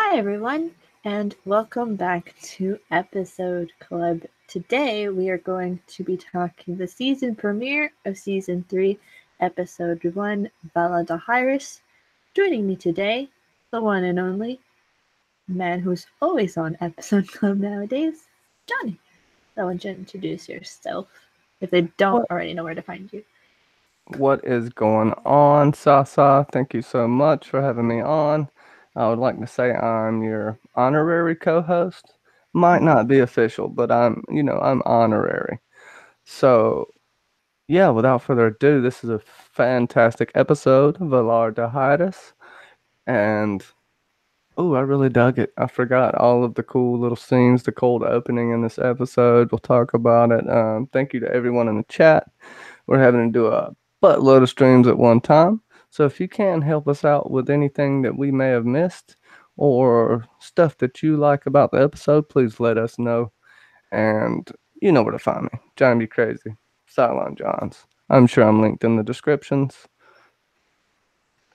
Hi, everyone, and welcome back to Episode Club. Today, we are going to be talking the season premiere of Season 3, Episode 1, Valar Dohaeris. Joining me today, the one and only man who's always on Episode Club nowadays, Johnny. I want you to introduce yourself if they don't What already know where to find you. what is going on, Sasa? Thank you so much for having me on. I would like to say I'm your honorary co-host. Might not be official, but I'm honorary. So, yeah, without further ado, this is a fantastic episode of Valar Dohaeris, and I really dug it. I forgot all of the cool little scenes, the cold opening in this episode. We'll talk about it. Thank you to everyone in the chat. We're having to do a buttload of streams at one time. So if you can help us out with anything that we may have missed or stuff that you like about the episode, please let us know. And you know where to find me. Johnny Be Crazy, Cylon Johns. I'm sure I'm linked in the descriptions.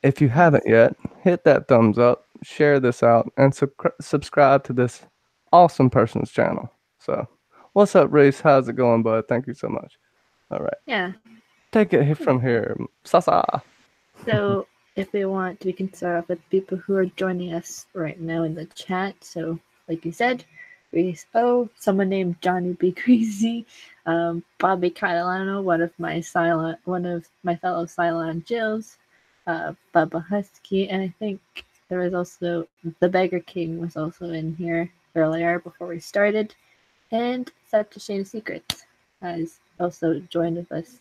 If you haven't yet, hit that thumbs up, share this out, and subscribe to this awesome person's channel. So, what's up, Reese? How's it going, bud? Thank you so much. All right. Yeah, Take it from here, Sasa. so if we want, we can start off with people who are joining us right now in the chat. So, like you said, Reese O, someone named Johnny B. Greasy, Bobby Catalano, one of my fellow Cylon Jills, Bubba Husky, and I think there was also the Beggar King was also in here earlier before we started, and Such a Shame Secrets has also joined with us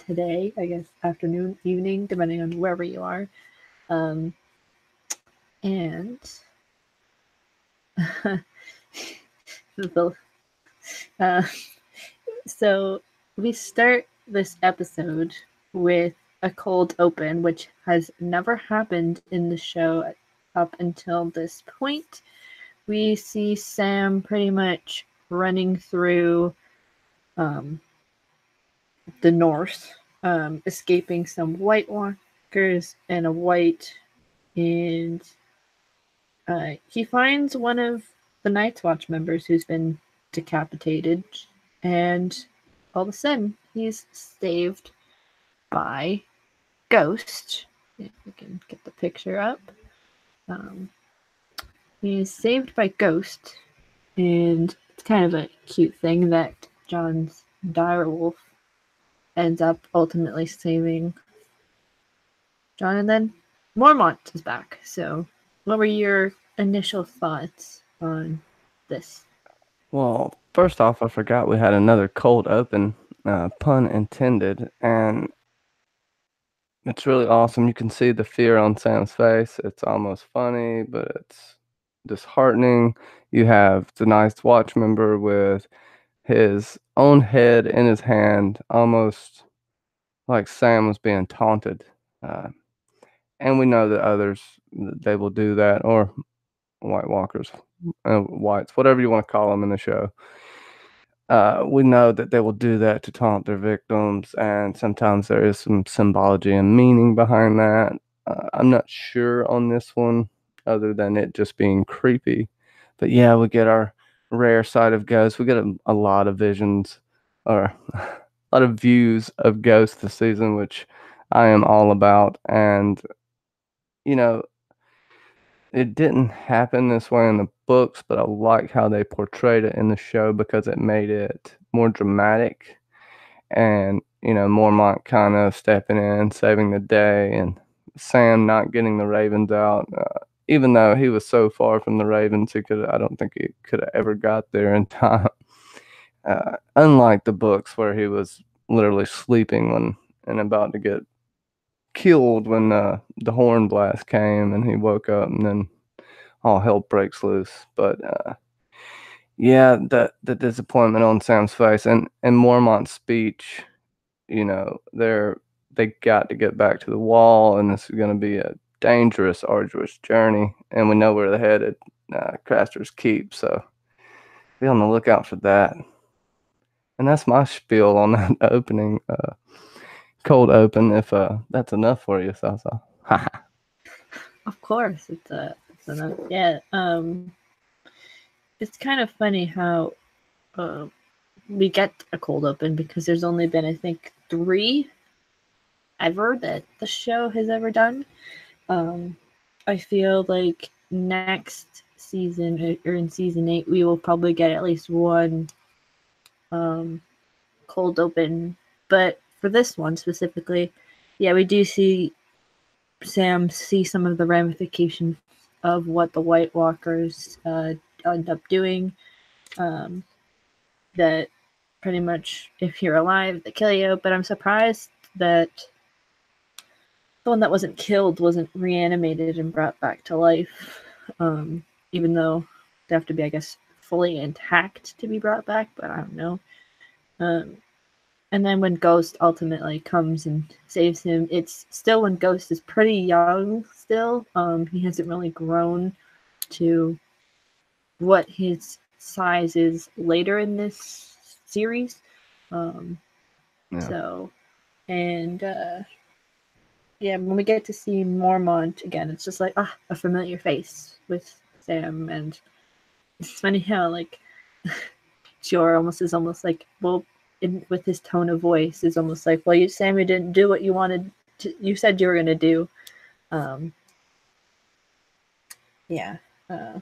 today, I guess afternoon, evening, depending on wherever you are. Um, and the, uh, so we start this episode with a cold open, which has never happened in the show up until this point. We see Sam pretty much running through um, the north, escaping some White Walkers and a White, and he finds one of the Night's Watch members who's been decapitated, and all of a sudden he's saved by Ghost. If we can get the picture up. Um, he's saved by Ghost, and it's kind of a cute thing that John's direwolf ends up ultimately saving John, and then Mormont is back. So, what were your initial thoughts on this? Well, first off, I forgot we had another cold open, pun intended, and it's really awesome. You can see the fear on Sam's face. It's almost funny, but it's disheartening. You have the Night's Watch member with his own head in his hand, almost like Sam was being taunted. Uh, and we know that others they will do that, or White Walkers, whites, whatever you want to call them in the show. We know that they will do that to taunt their victims, and sometimes there is some symbology and meaning behind that. I'm not sure on this one, other than it just being creepy. But yeah, we get our rare side of ghosts. We get a lot of visions, or a lot of views of ghosts this season, which I am all about. And you know, it didn't happen this way in the books, but I like how they portrayed it in the show because it made it more dramatic and, Mormont kind of stepping in, saving the day, and Sam not getting the Ravens out. Even though he was so far from the Ravens, I don't think he could have ever got there in time. Unlike the books where he was literally sleeping when and about to get killed when the horn blast came and he woke up and then all hell breaks loose. But yeah, the disappointment on Sam's face and Mormont's speech, they got to get back to the wall, and this is going to be a dangerous, arduous journey, and we know where they're headed, Craster's Keep. So be on the lookout for that. And that's my spiel on that opening, cold open. If that's enough for you, Sasa. Of course, it's So yeah, it's kind of funny how uh, we get a cold open because there's only been I think 3 ever that the show has ever done. Um, I feel like next season or in season 8 we will probably get at least one um, cold open, but for this one specifically, yeah, we do see Sam see some of the ramifications of what the White Walkers end up doing. Um, that pretty much, if you're alive, they kill you. But I'm surprised that the one that wasn't killed wasn't reanimated and brought back to life. Even though they have to be, I guess, fully intact to be brought back. But I don't know. Um, and then when Ghost ultimately comes and saves him, it's still when Ghost is pretty young still. He hasn't really grown to what his size is later in this series. Um, Yeah. so, and yeah, when we get to see Mormont again, it's just like, a familiar face with Sam. And it's funny how, like, Jor almost like, well, with his tone of voice, is almost like, well, Sam, you didn't do what you wanted to, you said you were going to do. Um, yeah. Uh,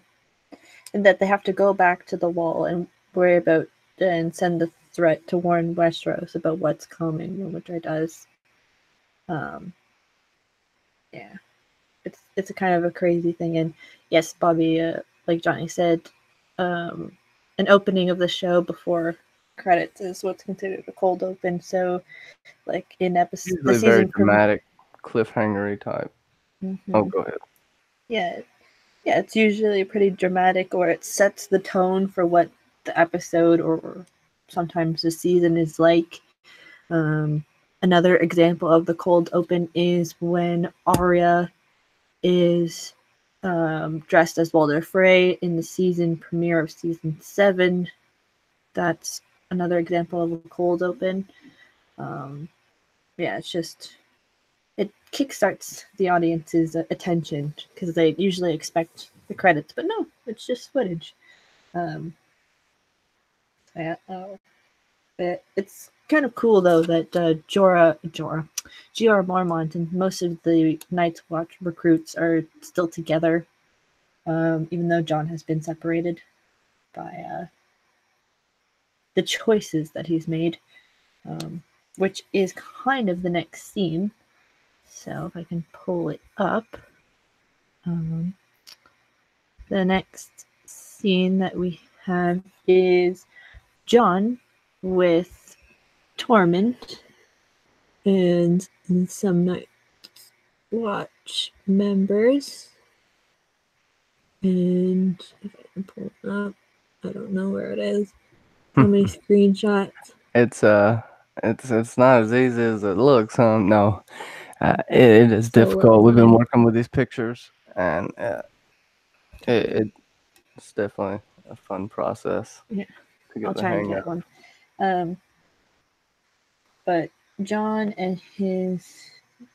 and that they have to go back to the wall and worry about and send the threat to warn Westeros about what's coming when Winter does. Um, yeah, it's a kind of a crazy thing. And yes, Bobby, like Johnny said, um, an opening of the show before credits is what's considered a cold open. So, like in the Usually season very premiere. dramatic, cliffhangery type. Oh, Mm-hmm. go ahead. Yeah, yeah, it's usually pretty dramatic, or it sets the tone for what the episode or sometimes the season is like. Um, Another example of the cold open is when Arya is dressed as Walder Frey in the season premiere of season 7. That's another example of a cold open. Um, yeah, it's just it kickstarts the audience's attention because they usually expect the credits, but no, it's just footage. Um, yeah, it's kind of cool though that Jorah Mormont and most of the Night's Watch recruits are still together, even though Jon has been separated by the choices that he's made, which is kind of the next scene. So if I can pull it up, um, the next scene that we have is Jon with Tormund and some Night Watch members. And if I can pull it up, I don't know where it is. So many screenshots. It's it's not as easy as it looks, huh? No, it is So difficult. We've been fine. working with these pictures, and it's definitely a fun process Yeah, to I'll get the try and hang get of. one. Um, but Jon and his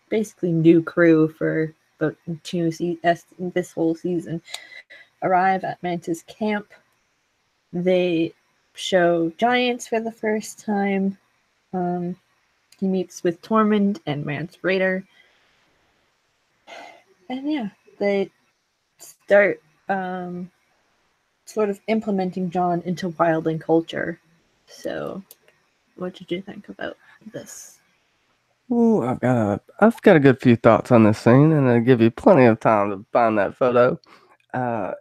basically new crew for about this whole season arrive at Mantis camp. They show giants for the first time. Um, he meets with Tormund and Mance Rayder. And yeah, they start sort of implementing Jon into wildling culture. So, what did you think about this? Ooh, I've got a good few thoughts on this scene, and I'll give you plenty of time to find that photo. Uh,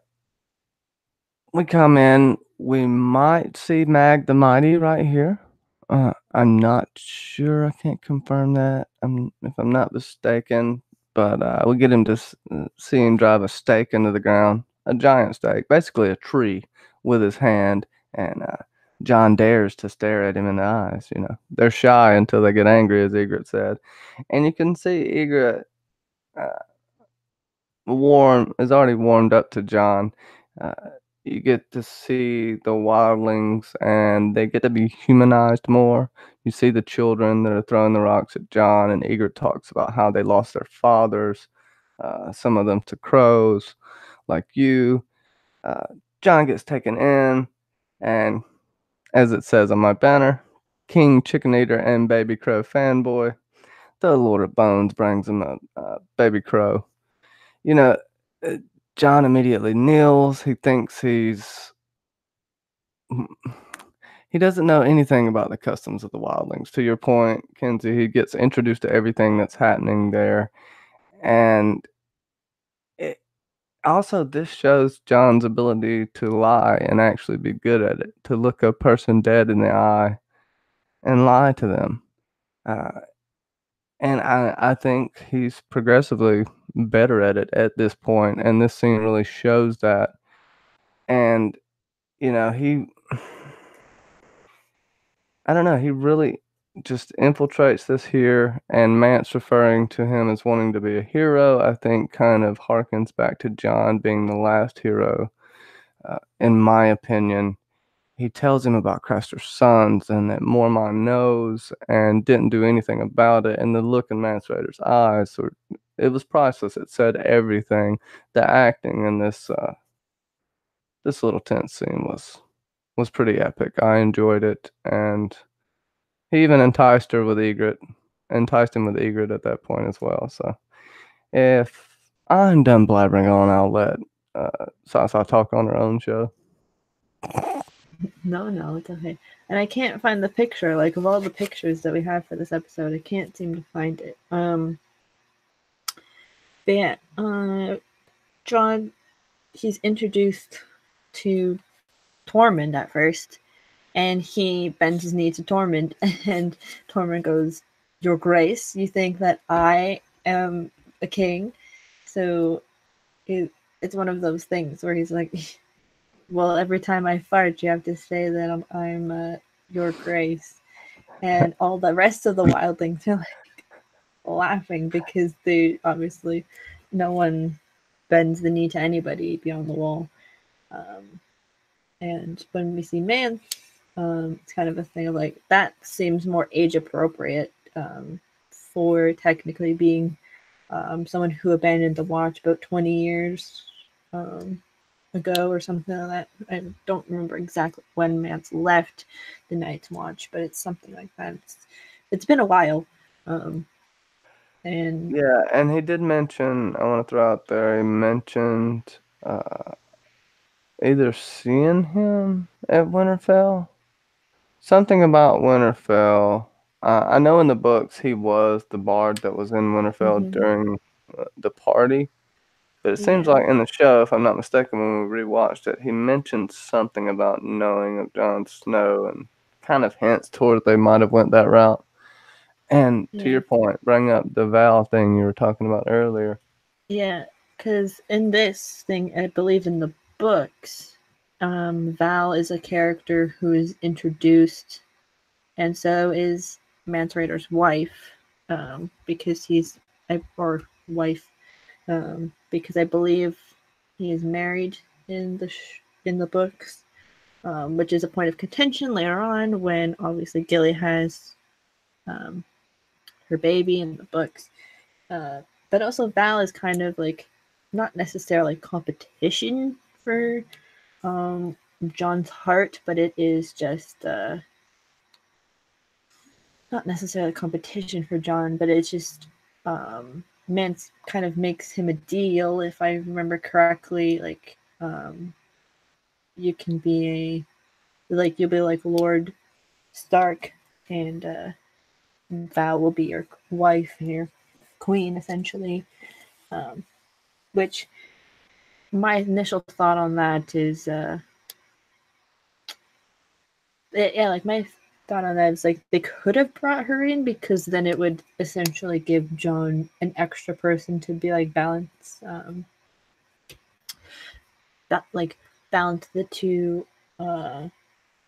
we come in, we might see Mag the Mighty right here. I'm not sure. I can't confirm that. If I'm not mistaken, but we get him to see him drive a stake into the ground, a giant stake, basically a tree, with his hand, and John dares to stare at him in the eyes. You know, they're shy until they get angry, as Egret said, and you can see Egret uh, is already warmed up to John. Uh, you get to see the wildlings, and they get to be humanized more. You see the children that are throwing the rocks at John, and Eager talks about how they lost their fathers, some of them to crows. like you. Uh, John gets taken in, and as it says on my banner, King Chicken Eater and Baby Crow fanboy. The Lord of Bones brings him a Baby Crow. You know, uh, John immediately kneels. He thinks he doesn't know anything about the customs of the wildlings. To your point, Kenzie, he gets introduced to everything that's happening there, and it, also this shows John's ability to lie and actually be good at it. To look a person dead in the eye and lie to them. Uh, and I think he's progressively better at it at this point, and this scene really shows that. And he I don't know, he really just infiltrates this here, and Mance referring to him as wanting to be a hero, I think kind of harkens back to John being the last hero, in my opinion. He tells him about Craster's sons and that Mormon knows and didn't do anything about it, and the look in Mance Rayder's eyes, it was priceless. It said everything. The acting in this little tense scene was pretty epic. I enjoyed it, and he even enticed him with Egret at that point as well. So if I'm done blabbering on, I'll let Sasa talk on her own show. No, it's okay. And I can't find the picture. Like of all the pictures that we have for this episode, I can't seem to find it. But yeah, John, he's introduced to Tormund at first, and he bends his knee to Tormund, and Tormund goes, "Your Grace, you think that I am a king?" So it's one of those things where he's like, "Well, every time I fart, you have to say that I'm Your Grace," and all the rest of the wildlings are like laughing because they obviously no one bends the knee to anybody beyond the wall. Um, and when we see Mance, it's kind of a thing of like that seems more age appropriate for technically being someone who abandoned the watch about 20 years ago or something like that. I don't remember exactly when Mance left the Night's Watch, but it's something like that. It's been a while. Um, and Yeah, and he did mention, I want to throw out there, he mentioned either seeing him at Winterfell. Something about Winterfell. I know in the books he was the bard that was in Winterfell mm-hmm, during the party. But it seems yeah, like in the show, if I'm not mistaken, when we rewatched it, he mentioned something about knowing of Jon Snow and kind of hints toward they might have went that route. And to yeah, your point, bring up the Val thing you were talking about earlier. yeah. Because in this thing, I believe in the books, Val is a character who is introduced, and so is Mance Rayder's wife, because or wife, because I believe he is married in the books, which is a point of contention later on when obviously Gilly has um, her baby in the books. But also Val is kind of like not necessarily competition for John's heart, but it is just not necessarily competition for John, but it's just Mance kind of makes him a deal, if I remember correctly. Like you can be you'll be like Lord Stark, and Val will be your wife and your queen essentially. Which my initial thought on that is yeah, like my thought on that is like they could have brought her in because then it would essentially give John an extra person to be like that like balance the two uh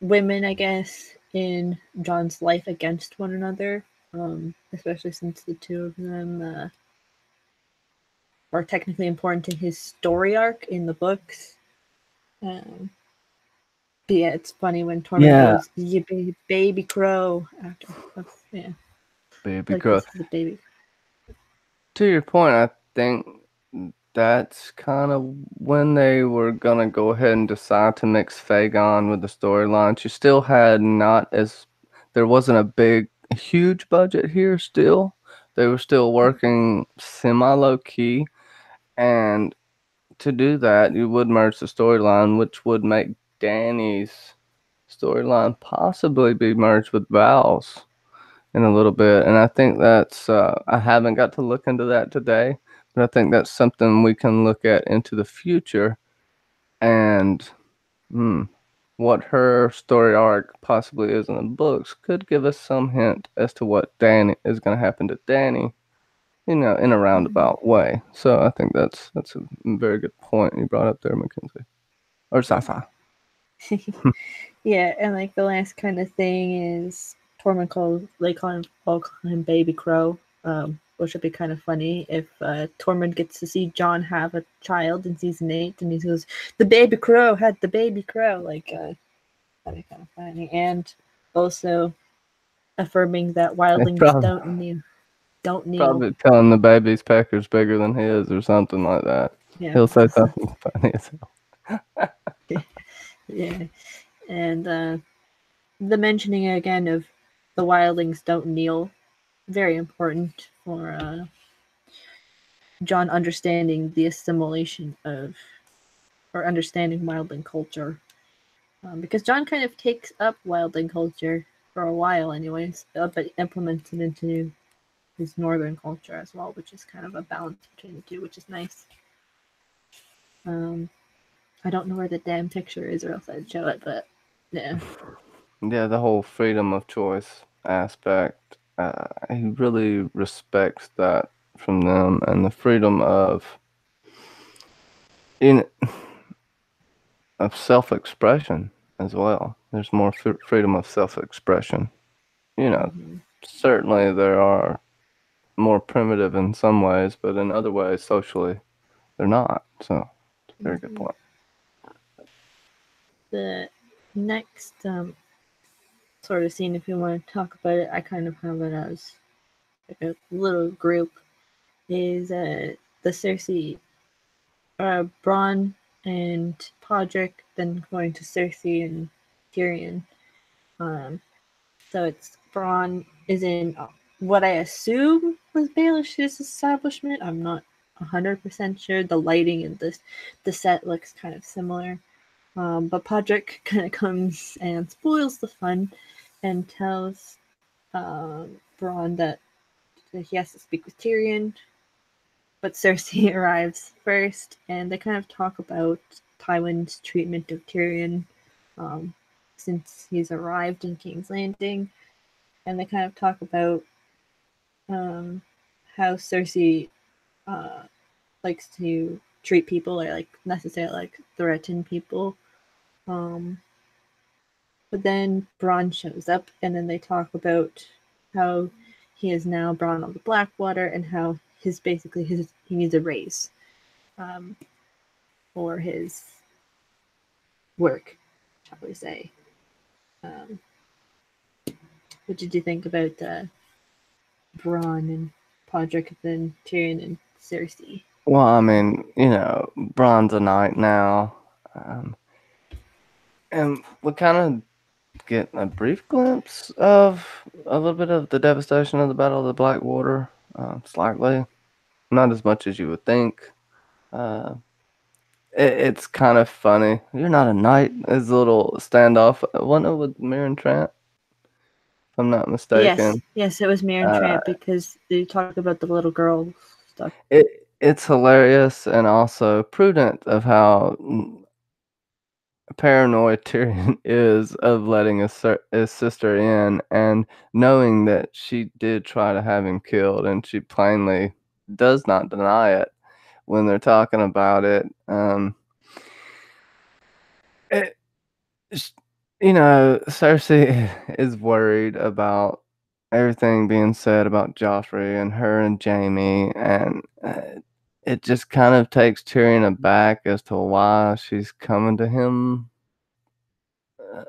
women, I guess, in John's life against one another. Especially since the two of them are technically important to his story arc in the books. Um, but yeah, it's funny when Tormund Yeah, goes, "You baby crow." After yeah, baby like girl. this is a baby. To your point, I think That's kind of when they were gonna go ahead and decide to mix Fagon with the storylines. You still had not as there wasn't a huge budget here still. They were still working semi low key, and to do that, you would merge the storyline, which would make Danny's storyline possibly be merged with Val's in a little bit. And I think that's, I haven't got to look into that today, but I think that's something we can look at into the future. And hmm, what her story arc possibly is in the books could give us some hint as to what Danny is going to happen to Danny, in a roundabout way. So I think that's a very good point you brought up there, Mackenzie. Or Sci-Fi. Yeah, and like the last kind of thing is Tormund call him Baby Crow, which would be kind of funny if Tormund gets to see Jon have a child in season 8, and he goes, "The baby crow had the baby crow." Like that'd be kind of funny, and also affirming that It's wildlings don't kneel. probably telling the baby's pecker's bigger than his or something like that. Yeah, He'll say something funny as hell. yeah, and the mentioning again of the wildlings don't kneel, very important for Jon understanding the assimilation of or understanding wildling culture, because Jon kind of takes up wildling culture for a while, anyways, but implements it into his northern culture as well, which is kind of a balance between the two, which is nice. Um, I don't know where the damn picture is, or else I'd show it, but yeah. Yeah, the whole freedom of choice aspect. He really respects that from them, and the freedom in of self-expression as well. There's more freedom of self-expression. You know, Mm-hmm. certainly there are more primitive in some ways, but in other ways, socially, they're not. So, it's a very good Mm-hmm. point. The next sort of scene, if you want to talk about it, I kind of have it as like a little group, is the Cersei, Bronn and Podrick, then going to Cersei and Tyrion. Um, so it's Bronn is in what I assume was Baelish's establishment. I'm not 100% sure. The lighting and the set looks kind of similar. But Podrick kind of comes and spoils the fun and tells Bronn that he has to speak with Tyrion. But Cersei arrives first, and they kind of talk about Tywin's treatment of Tyrion um, since he's arrived in King's Landing. And they kind of talk about um, how Cersei uh, likes to treat people or like necessarily like threaten people. Um, but then Bronn shows up, and then they talk about how he is now Bronn of the Blackwater, and how he needs a raise um, for his work, shall we say. Um, what did you think about Bronn and Podrick, and then Tyrion and Cersei? Well, I mean, Bronn's a knight now. Um, and we kind of get a brief glimpse of a little bit of the devastation of the Battle of the Blackwater. Slightly. Not as much as you would think. Uh, it's kind of funny. You're not a knight. It's a little standoff. Wasn't it with Mirren Trant, if I'm not Yes, mistaken? yes, it was Mirren Uh, Tramp because they talk about the little girl stuff. it's hilarious and also prudent of how paranoid Tyrion is of letting his sister in and knowing that she did try to have him killed, and she plainly does not deny it when they're talking about it. It, sh- Cersei is worried about everything being said about Joffrey and her and Jamie, and it just kind of takes Tyrion aback as to why she's coming to him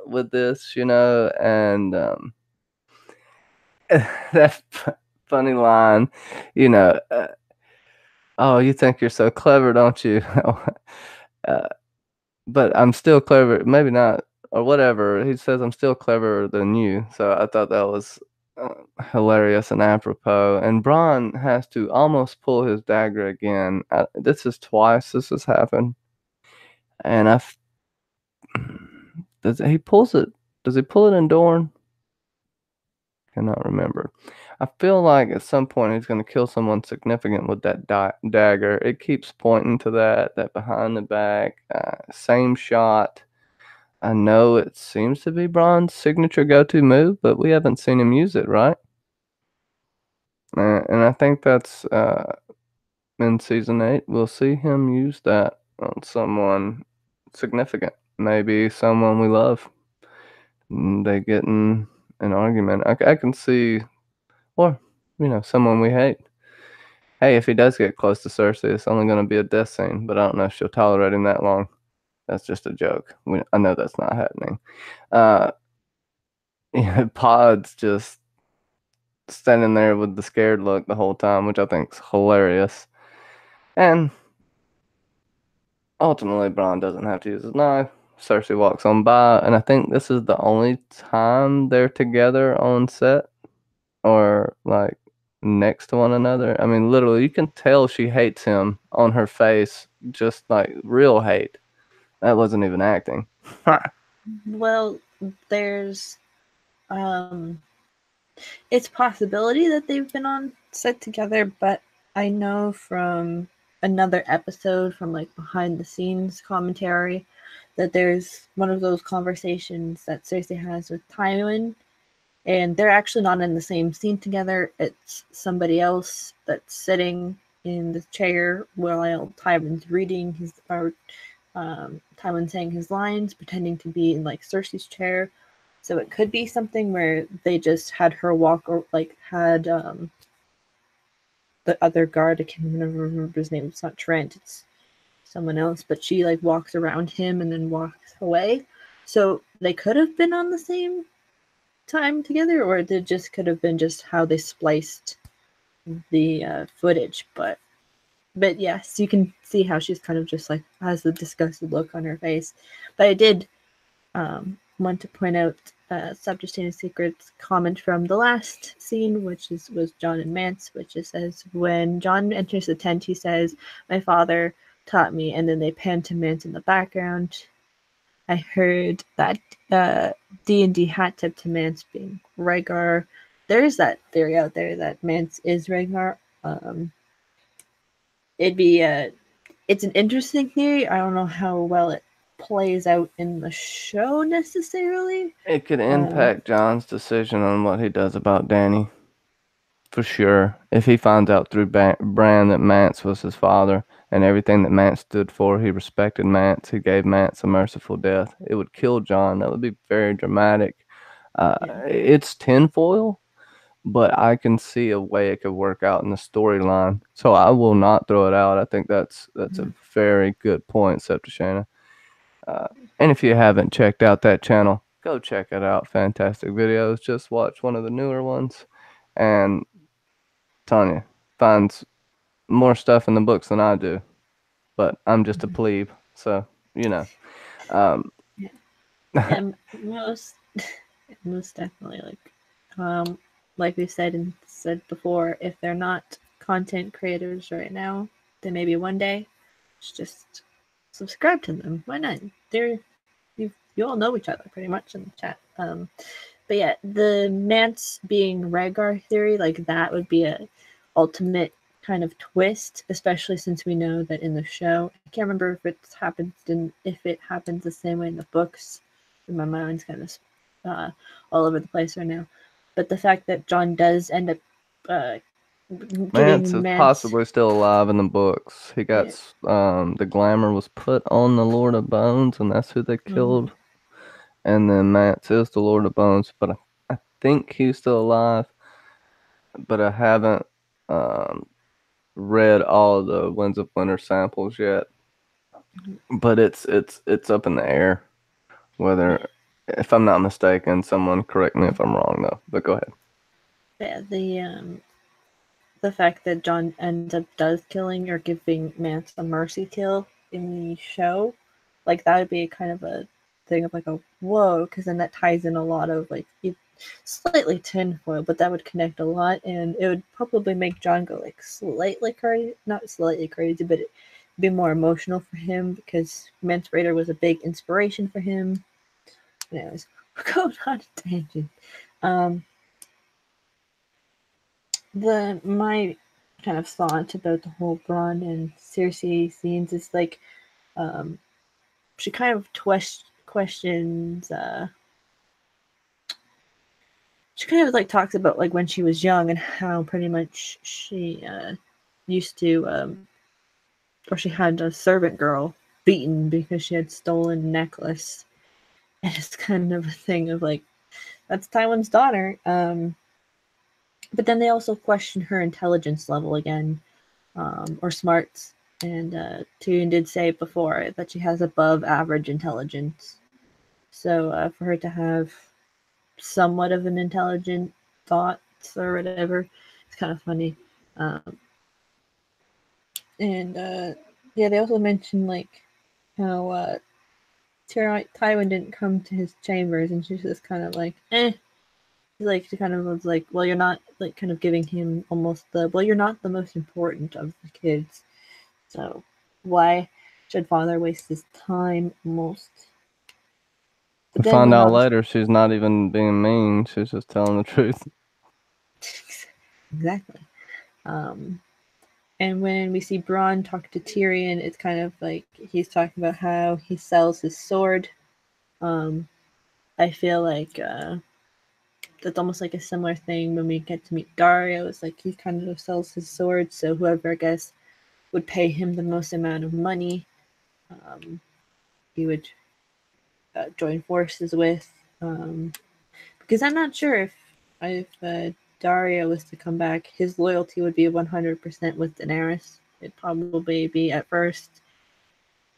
with this, and that funny line, you know, Oh, you think you're so clever, don't you? uh, but I'm still clever. Maybe not, or whatever. He says I'm still cleverer than you. So I thought that was uh, hilarious and apropos. And Bronn has to almost pull his dagger again. This is twice this has happened, and does he pulls it? Does he pull it in Dorne? Cannot remember. I feel like at some point he's going to kill someone significant with that dagger. It keeps pointing to that behind the back, same shot. I know it seems to be Bronn's signature go-to move, but we haven't seen him use it, right? And I think that's in season 8. We'll see him use that on someone significant, maybe someone we love. They get in an argument. I can see, or someone we hate. Hey, if he does get close to Cersei, it's only going to be a death scene, but I don't know if she'll tolerate him that long. That's just a joke. I know that's not happening. Uh, Pod's just standing there with the scared look the whole time, which I think's hilarious. And ultimately, Bronn doesn't have to use his knife. Cersei walks on by, and I think this is the only time they're together on set or like next to one another. I mean, literally, you can tell she hates him on her face, just like real hate. That wasn't even acting. Well, there's it's possibility that they've been on set together, but I know from another episode from like behind the scenes commentary that there's one of those conversations that Cersei has with Tywin, and they're actually not in the same scene together. It's somebody else that's sitting in the chair while Tywin's reading his or Tywin saying his lines, pretending to be in like Cersei's chair. So it could be something where they just had her walk, or like had the other guard. I can't remember his name. It's not Trent. It's someone else. But she like walks around him and then walks away. So they could have been on the same time together, or it just could have been just how they spliced the footage. But yes, you can see how she's kind of just like has a disgusted look on her face. But I did want to point out Subjugating Secret's comment from the last scene, which was Jon and Mance, which it says when Jon enters the tent, he says, "My father taught me," and then they pan to Mance in the background. I heard that D&D hat tip to Mance being Rhaegar. There's that theory out there that Mance is Rhaegar. It'd be it's an interesting theory. I don't know how well it plays out in the show necessarily. It could impact John's decision on what he does about Danny. For sure. If he finds out through Bran that Mance was his father and everything that Mance stood for, he respected Mance, he gave Mance a merciful death, it would kill John. That would be very dramatic. Yeah. It's tinfoil, but I can see a way it could work out in the storyline. So I will not throw it out. I think that's a very good point, Septuagint. And if you haven't checked out that channel, go check it out. Fantastic videos. Just watch one of the newer ones. And Tanya finds more stuff in the books than I do. But I'm just a plebe. So, you know. Um, Yeah, most definitely. Like we said before, if they're not content creators right now, then maybe one day, just subscribe to them. Why not? You all know each other pretty much in the chat. But yeah, the Mance being Rhaegar theory, like that would be a ultimate kind of twist, especially since we know that in the show, I can't remember if it happens the same way in the books. My mind's kind of all over the place right now. But the fact that Jon does end up Mance giving is Mance, possibly still alive in the books. He got yeah, the glamour was put on the Lord of Bones, and that's who they mm-hmm, killed. And then Mance is the Lord of Bones, but I think he's still alive. But I haven't um, read all the Winds of Winter samples yet. But it's up in the air yeah, whether, if I'm not mistaken, someone correct me if I'm wrong though. But go ahead. yeah. the fact that John ends up does killing or giving Mance a mercy kill in the show, like that would be kind of a thing of like a whoa, because then that ties in a lot of like slightly tinfoil, but that would connect a lot, and it would probably make John go like slightly crazy, not slightly crazy, but it'd be more emotional for him because Mance Raider was a big inspiration for him. Anyways, we're going on a tangent. Um, my kind of thought about the whole Bronn and Cersei scenes is like um, she kind of questions. She kind of like talks about like when she was young and how pretty much she used to, or she had a servant girl beaten because she had stolen a necklace, and it's kind of a thing of like that's Tywin's daughter. But then they also question her intelligence level again, or smarts. And Tyrion did say before that she has above average intelligence. So for her to have somewhat of an intelligent thoughts or whatever, it's kind of funny. Um, and yeah, they also mentioned like how Tywin didn't come to his chambers, and she's just kind of like, eh. Like she kind of was like, well, you're not like kind of giving him almost the well, you're not the most important of the kids, so why should father waste his time almost? We But then find when out obviously later she's not even being mean, she's just telling the truth. exactly, um, and when we see Bronn talk to Tyrion, it's kind of like he's talking about how he sells his sword. Um, I feel like that's almost like a similar thing when we get to meet Dario. It's like he kind of sells his sword, so whoever I guess would pay him the most amount of money, um, he would join forces with. Because I'm not sure if Dario was to come back, his loyalty would be 100% with Daenerys. It'd probably be at first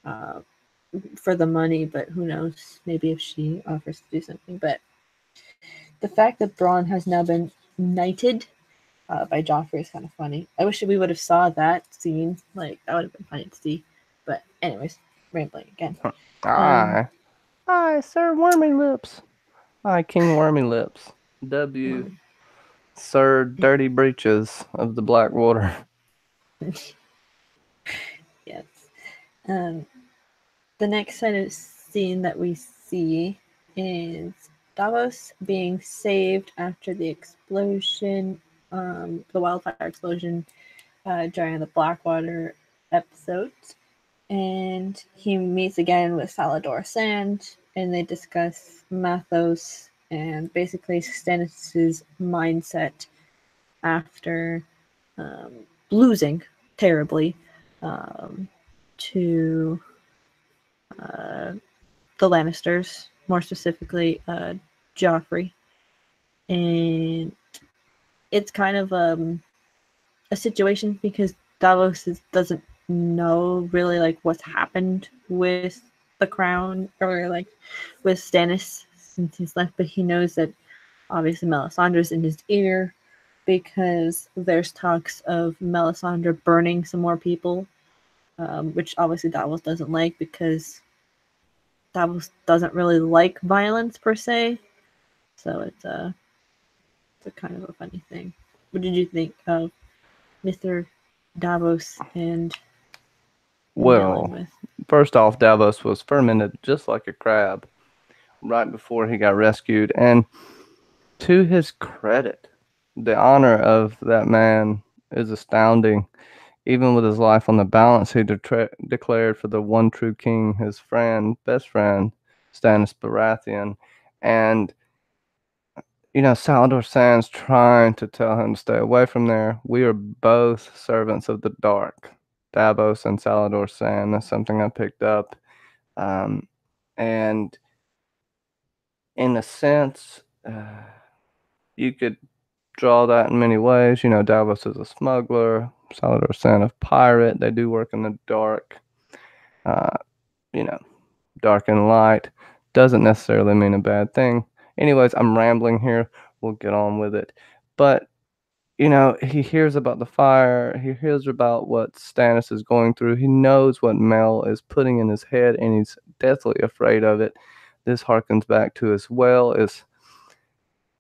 uh, for the money, but who knows? Maybe if she offers to do something. But the fact that Bronn has now been knighted by Joffrey is kind of funny. I wish we would have saw that scene. Like that would have been funny to see. But anyways, rambling again. Um, Aye. Aye, Sir Wormy Lips. Aye, King Wormy Lips. W. um, Sir Dirty Breeches of the Blackwater. yes. Um, the next kind of scene that we see is Davos being saved after the explosion, the wildfire explosion during the Blackwater episode. And he meets again with Salador Sand, and they discuss Mathos and basically Stannis' mindset after um, losing terribly um, to uh, the Lannisters, more specifically Joffrey. And it's kind of a situation because doesn't know really like what's happened with the crown or like with Stannis since he's left, but he knows that obviously Melisandre's in his ear because there's talks of Melisandre burning some more people, which obviously Davos doesn't like because Davos doesn't really like violence per se. So it's a kind of a funny thing. What did you think of Mr. Davos and dealing Well, with? first off, Davos was fermented just like a crab right before he got rescued. And to his credit, the honor of that man is astounding. Even with his life on the balance, he declared for the one true king, his friend, best friend, Stannis Baratheon. And, Salvador Sands trying to tell him to stay away from there. We are both servants of the dark, Davos and Salvador Sand. That's something I picked up. Um, and in a sense, you could draw that in many ways. Davos is a smuggler, Salvador Sand a pirate. They do work in the dark. Uh, you know, dark and light doesn't necessarily mean a bad thing. Anyways, I'm rambling here. We'll get on with it. But he hears about the fire. He hears about what Stannis is going through. He knows what Mel is putting in his head, and he's deathly afraid of it. This harkens back to as well is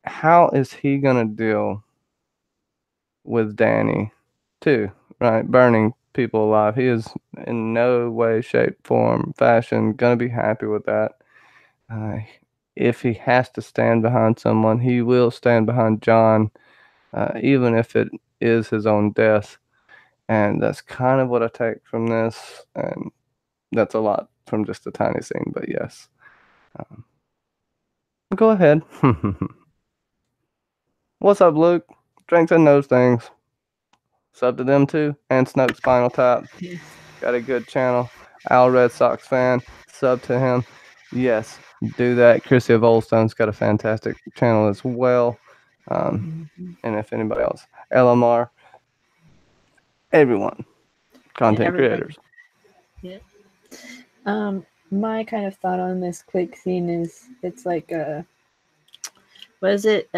how is he gonna deal with Danny, too, right? Burning people alive. He is in no way, shape, form, fashion gonna be happy with that. Uh, if he has to stand behind someone, he will stand behind John, even if it is his own death. And that's kind of what I take from this. And that's a lot from just a tiny scene, but yes. Um, go ahead. What's up, Luke? Drinks and those things. Sub to them too. And Snoke's Spinal Tap. Yes. Got a good channel. Al Red Sox fan. Sub to him. Yes, do that. Chrissy of Oldstone's got a fantastic channel as well. Mhm. And if anybody else, LMR, everyone, Yeah, content everybody. creators. Yeah. My kind of thought on this quick scene is it's like what is it?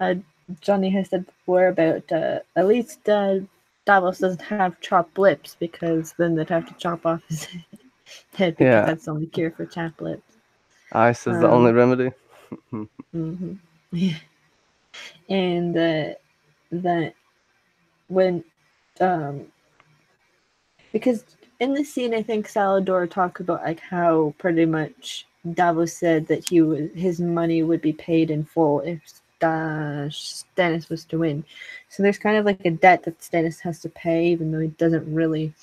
Uh, Johnny has said before about at least Davos doesn't have chopped lips because then they'd have to chop off his head because Yeah, that's the only cure for chapped lips. ice is the only Um, remedy. mhm. And that when um, because in the scene, I think Salador talked about like how pretty much Davos said that his money would be paid in full if Stannis was to win. So there's kind of like a debt that Stannis has to pay, even though he doesn't really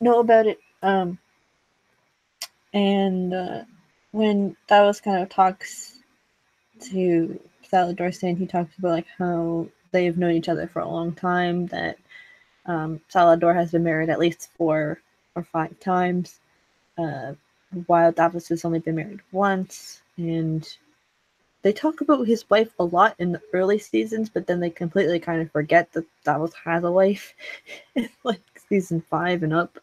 know about it. And when Davos kind of talks to Salador, saying he talks about like how they've known each other for a long time, that Salador has been married at least 4 or 5 times, uh, while Davos has only been married once. And they talk about his wife a lot in the early seasons, but then they completely kind of forget that Davos has a wife in like season 5 and up,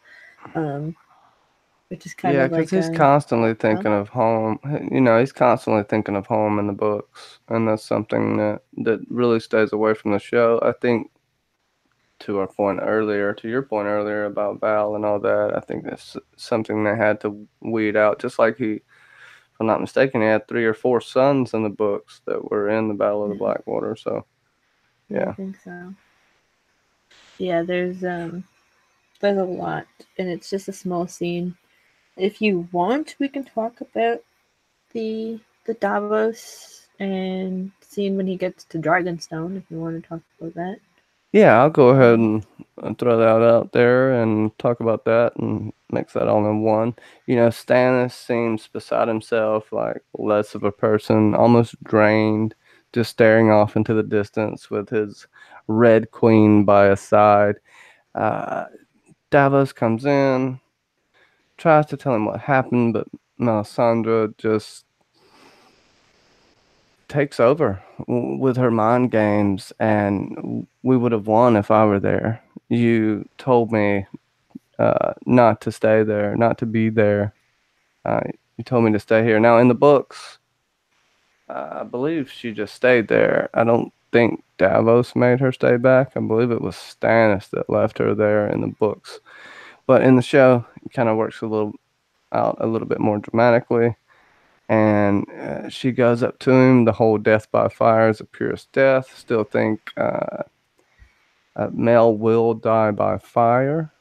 um, which is kind Yeah, of because like he's a constantly huh? thinking of home. He's constantly thinking of home in the books, and that's something that really stays away from the show. I think to your point earlier about Val and all that, I think that's something they had to weed out. Just like if I'm not mistaken, he had 3 or 4 sons in the books that were in the Battle of the Yeah, Blackwater. So yeah, I yeah, think so. Yeah, there's a lot, and it's just a small scene. If you want, we can talk about the Davos and scene when he gets to Dragonstone. If you want to talk about that. yeah, I'll go ahead Um, and throw that out there and talk about that and mix that all in one. Stannis seems beside himself, like less of a person, almost drained, just staring off into the distance with his red queen by his side. Uh, Davos comes in, tries to tell him what happened, but Melisandre just takes over with her mind games, and we would have won if I were there. You told me not to stay there, not to be there. Uh, you told me to stay here. Now, in the books, I believe she just stayed there. I don't think Davos made her stay back. I believe it was Stannis that left her there in the books. But in the show, it kind of works a little bit more dramatically. And she goes up to him. The whole death by fire is the purest death. Still think Mel will die by fire.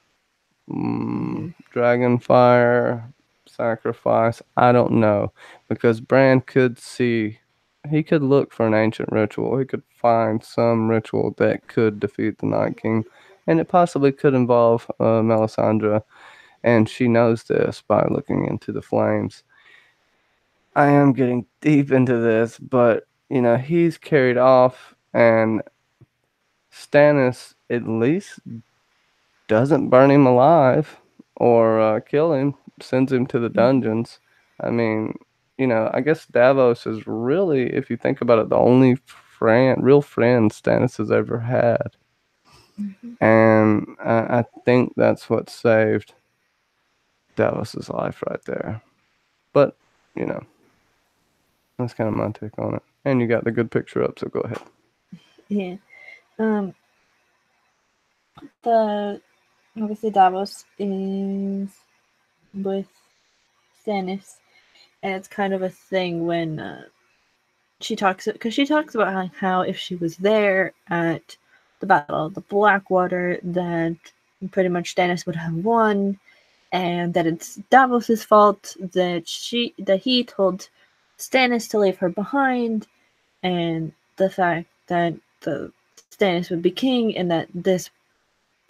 mhm, Dragon fire, sacrifice. I don't know because Bran could see. He could look for an ancient ritual. He could find some ritual that could defeat the Night King, and it possibly could involve Melisandre. And she knows this by looking into the flames. I am getting deep into this, but he's carried off, and Stannis at least doesn't burn him alive or kill him, sends him to the mhm, dungeons. I mean, I guess Davos is really, if you think about it, the only real friend Stannis has ever had. mhm. And I think that's what saved Davos's life right there. But, you know, that's kind of my take on it. And you got the good picture up, so go ahead. Yeah. Um, the obviously Davos is with Stannis, and it's kind of a thing when she talks about how if she was there at the Battle of the Blackwater, that pretty much Stannis would have won, and that it's Davos's fault that he told Stannis to leave her behind, and the fact that the Stannis would be king, and that this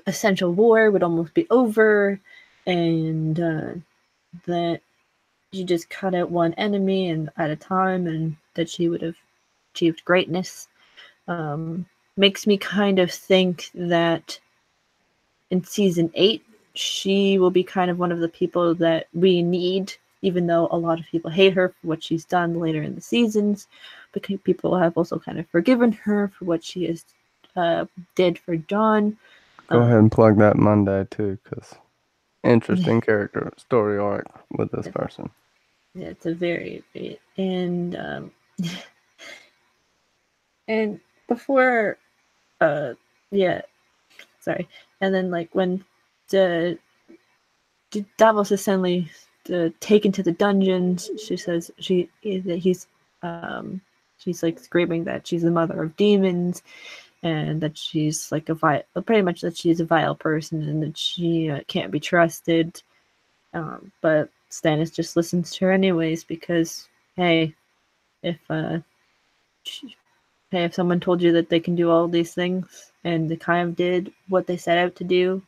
essential war would almost be over, and that she just cut out one enemy and at a time, and that she would have achieved greatness. Um, Makes me kind of think that in season 8, she will be kind of one of the people that we need, even though a lot of people hate her for what she's done later in the seasons. Because people have also kind of forgiven her for what she has did for John. Go ahead and plug that Monday too, because interesting character story arc with this person. Yeah, it's a very and and before yeah, sorry, and then like when the Davos is suddenly taken to the dungeons, she says that she's like screaming that she's the mother of demons, and that she's like pretty much that she's a vile person, and that she can't be trusted. But Stannis just listens to her anyways because hey, if hey, if someone told you that they can do all these things and they kind of did what they set out to do,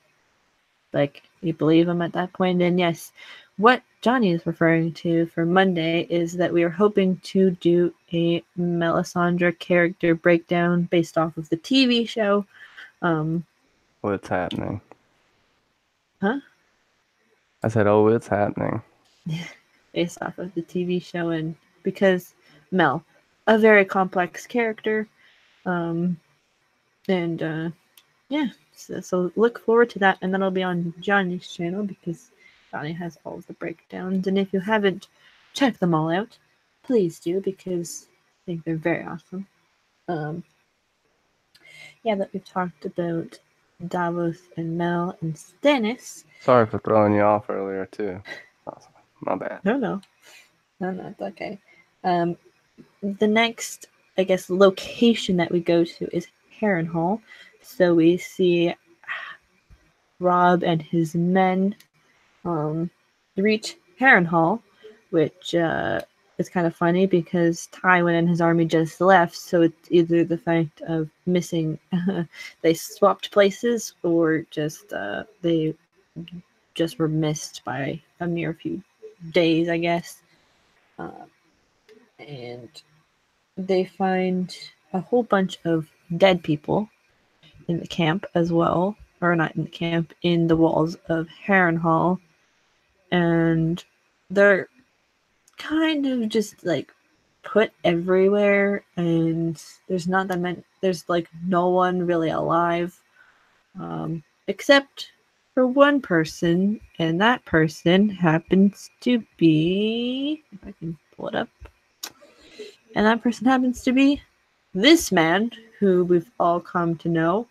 like you believe them at that point. And yes, what Johnny is referring to for Monday is that we are hoping to do a Melisandre character breakdown based off of the TV show. What's happening? Huh? I said, oh, it's happening. Based off of the TV show, and because Mel, a very complex character, and yeah, so look forward to that, and that'll be on Johnny's channel because Johnny has all of the breakdowns, and if you haven't checked them all out, please do because I think they're very awesome. Um, yeah, that we've talked about Davos and Mel and Stannis. Sorry for throwing you off earlier too. Awesome. My bad. No, it's okay. Um, the next, I guess, location that we go to is Harrenhal. So we see Robb and his men um, reach Harrenhal, which is kind of funny because Tywin and his army just left. So it's either the fact of missing, they swapped places, or just they just were missed by a mere few days, I guess. And they find a whole bunch of dead people in the camp as well, or not in the camp, in the walls of Harrenhal, and they're kind of just like put everywhere, and there's not that many. There's like no one really alive, except for one person, and that person happens to be, if I can pull it up, and that person happens to be this man who we've all come to know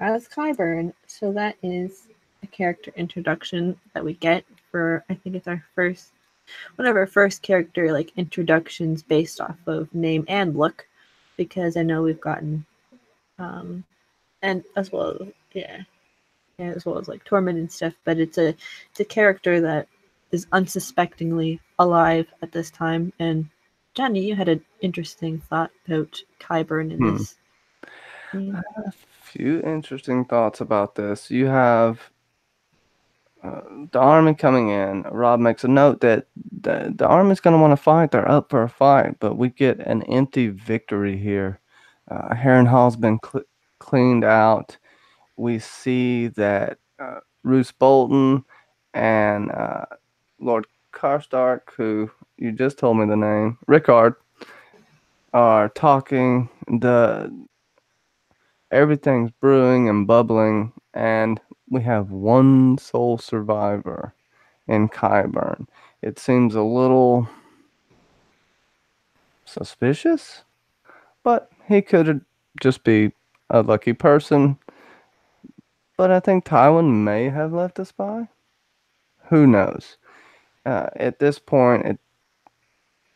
as Qyburn. So that is a character introduction that we get for, I think it's our first, one of our first character like introductions based off of name and look, because I know we've gotten and as well as as well as like Tormund and stuff, but it's a character that is unsuspectingly alive at this time. And Johnny, you had an interesting thought about Qyburn in this. I have a few interesting thoughts about this. You have the army coming in. Robb makes a note that the army's going to want to fight. They're up for a fight, but we get an empty victory here. Harrenhal's been cleaned out. We see that Roose Bolton and Lord Karstark, who you just told me the name, Rickard, are talking. Everything's brewing and bubbling, and we have one sole survivor in Qyburn. It seems a little suspicious, but he could just be a lucky person. But I think Tywin may have left a spy. Who knows? At this point, it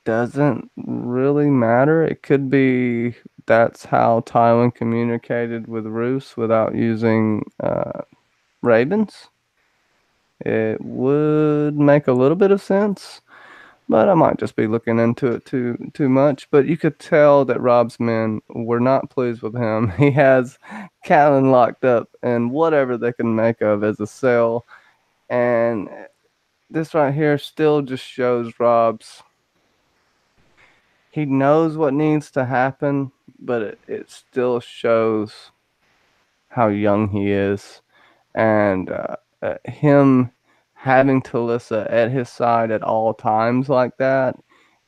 doesn't really matter. It could be that's how Tywin communicated with Roose without using ravens. It would make a little bit of sense, but I might just be looking into it too much. But you could tell that Rob's men were not pleased with him. He has Catelyn locked up in whatever they can make of as a cell, and this right here still just shows Rob's. He knows what needs to happen, but it still shows how young he is, and him having Talissa at his side at all times like that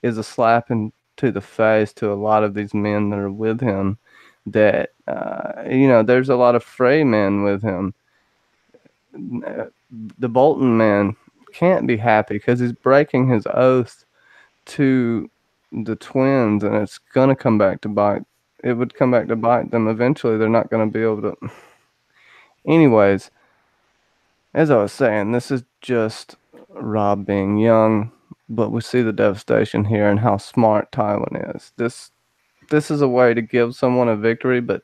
is a slap into the face to a lot of these men that are with him. That there's a lot of Frey men with him. The Bolton man can't be happy because he's breaking his oath to the twins, and it's gonna come back to bite. It would come back to bite them eventually. They're not gonna be able to. Anyways, as I was saying, this is just Rob being young, but we see the devastation here and how smart Tywin is. This is a way to give someone a victory, but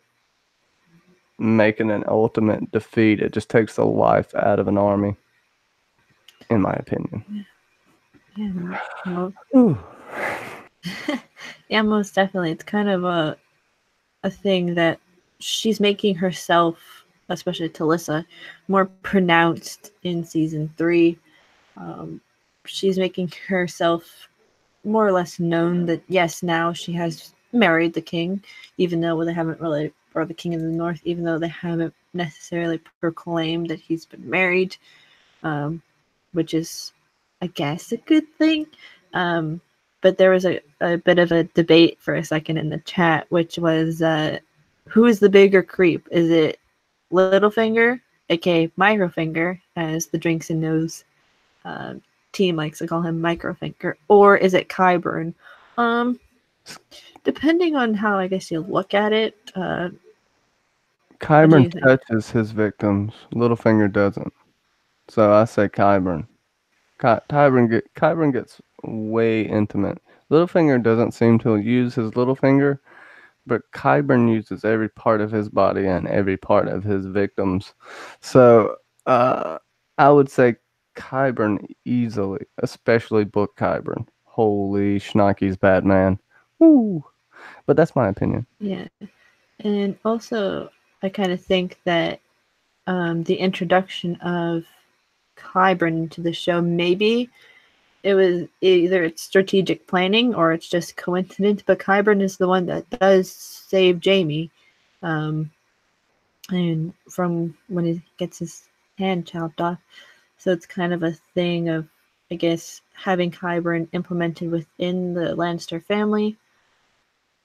making an ultimate defeat. It just takes the life out of an army, in my opinion. Yeah, yeah, most definitely. It's kind of a thing that she's making herself, especially Talissa, more pronounced in season 3. She's making herself more or less known that yes, now she has married the king, even though they haven't really, or the king of the north, even though they haven't necessarily proclaimed that he's been married, which is, I guess, a good thing. But there was a bit of a debate for a second in the chat, which was who is the bigger creep? Is it Littlefinger, aka Microfinger, as the Drinks and Nose team likes to call him Microfinger, or is it Qyburn? Depending on how I guess you look at it. Qyburn touches his victims. Littlefinger doesn't. So I say Qyburn. Qyburn gets way intimate. Littlefinger doesn't seem to use his little finger, but Qyburn uses every part of his body and every part of his victims. So I would say Qyburn easily, especially Book Qyburn. Holy schnikes, bad man. Woo! But that's my opinion. Yeah. And also, I kind of think that the introduction of Qyburn into the show, maybe it was either it's strategic planning or it's just coincidence, but Qyburn is the one that does save Jaime. And from when he gets his hand chopped off. So it's kind of a thing of, I guess, having Qyburn implemented within the Lannister family,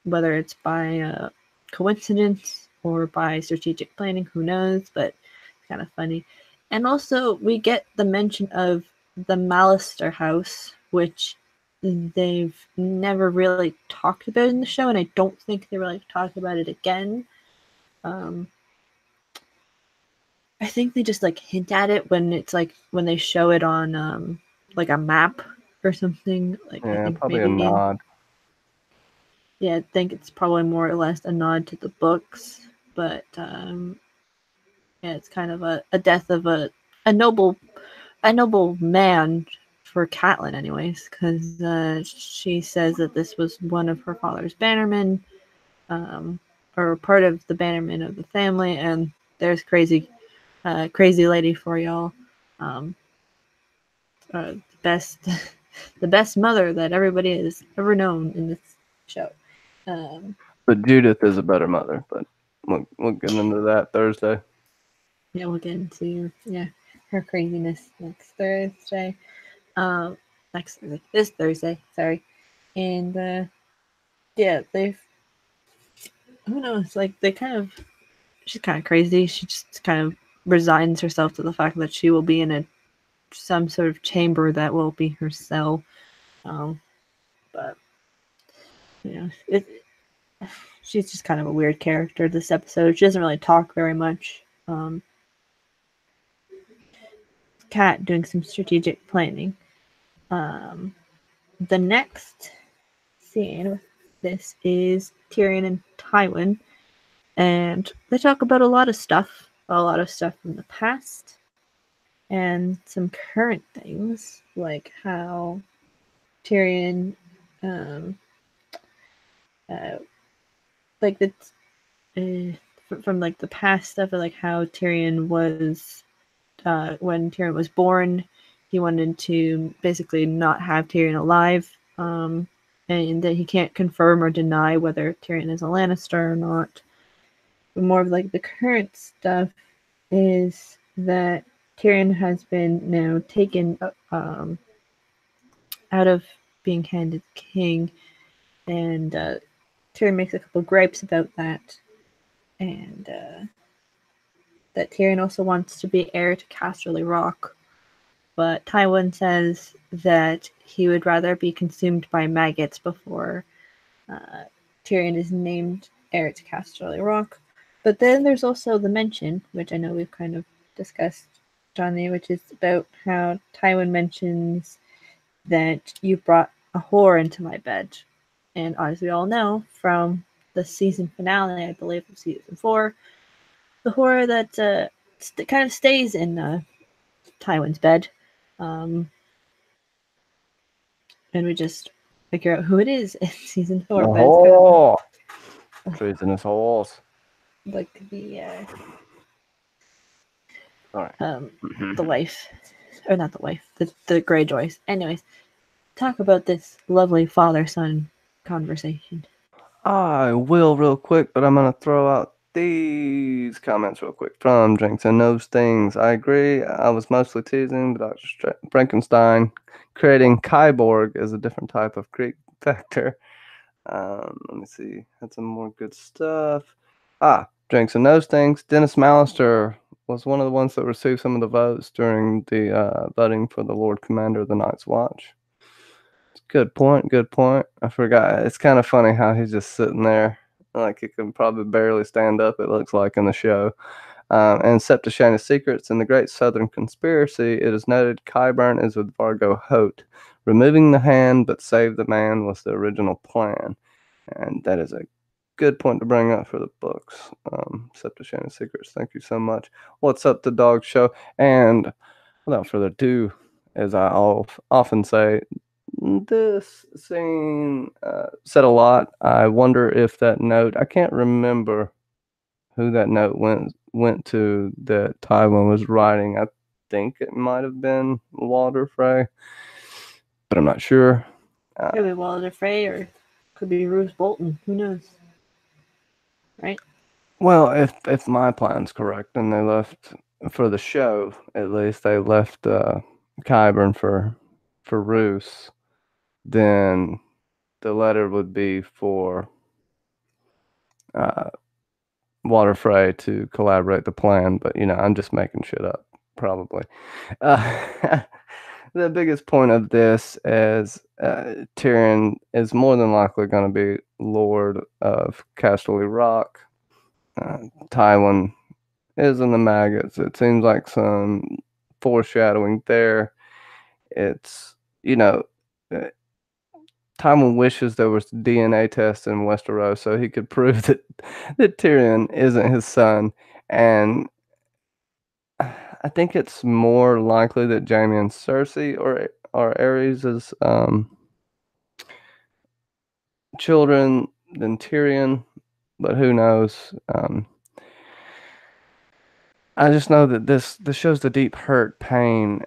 whether it's by coincidence or by strategic planning, who knows, but it's kind of funny. And also, we get the mention of the Mallister house, which they've never really talked about in the show, and I don't think they really talk about it again. I think they just like hint at it when it's like when they show it on like a map or something. Like Yeah, I think probably maybe a nod. Yeah, I think it's probably more or less a nod to the books, but yeah, it's kind of a death of a noble man for Catelyn, anyways, because she says that this was one of her father's bannermen, or part of the bannermen of the family, and there's crazy lady for y'all. The best, the best mother that everybody has ever known in this show. But Judith is a better mother. But we'll get into that Thursday. Yeah, we'll get into her craziness next Thursday. This Thursday, sorry. And yeah, they've who knows, like she's kind of crazy. She just kind of resigns herself to the fact that she will be in some sort of chamber that will be her cell. But yeah, she's just kind of a weird character this episode. She doesn't really talk very much. Kat doing some strategic planning. The next scene with this is Tyrion and Tywin, and they talk about a lot of stuff from the past, and some current things, like how Tyrion, like the from like the past stuff, like how Tyrion was when Tyrion was born, he wanted to basically not have Tyrion alive, and that he can't confirm or deny whether Tyrion is a Lannister or not. But more of like the current stuff is that Tyrion has been now taken out of being handed king, and Tyrion makes a couple gripes about that, and that Tyrion also wants to be heir to Casterly Rock, but Tywin says that he would rather be consumed by maggots before Tyrion is named heir to Casterly Rock. But then there's also the mention, which I know we've kind of discussed, Johnny, which is about how Tywin mentions that you brought a whore into my bed. And as we all know from the season finale, I believe, of season 4, the whore that kind of stays in Tywin's bed. And we just figure out who it is in season 4. But it's kind of treasonous horse. Like the Sorry. The wife, or not the wife, the Greyjoys. Anyways, talk about this lovely father-son conversation. I will real quick, but I'm gonna throw out these comments real quick from Drinks and Knows Things. I agree. I was mostly teasing, but Dr. Frankenstein creating Kyborg is a different type of Greek vector. Let me see. Had some more good stuff. Drinks and Knows Things. Dennis Mallister was one of the ones that received some of the votes during the voting for the Lord Commander of the Night's Watch. Good point. I forgot. It's kind of funny how he's just sitting there, like he can probably barely stand up, it looks like, in the show. And Septuagint Secrets in the Great Southern Conspiracy, it is noted Qyburn is with Vargo Hoat. Removing the hand but save the man was the original plan. And that is a good point to bring up for the books. Septuagint Secrets, thank you so much. What's up, the dog show? And without further ado, as I often say, this scene said a lot. I wonder if that note, I can't remember who that note went to that Tywin was writing. I think it might have been Walder Frey, but I'm not sure. Could be Walder Frey, or could be Roose Bolton. Who knows? Right? Well, if my plan's correct, and they left for the show, at least they left Qyburn for Roose, then the letter would be for Walder Frey to collaborate the plan. But I'm just making shit up, probably. The biggest point of this is Tyrion is more than likely going to be Lord of Casterly Rock. Tywin is in the maggots. It seems like some foreshadowing there. It's, Tywin wishes there was DNA tests in Westeros so he could prove that Tyrion isn't his son. And I think it's more likely that Jaime and Cersei are Aerys' children than Tyrion, but who knows? I just know that this shows the deep hurt, pain,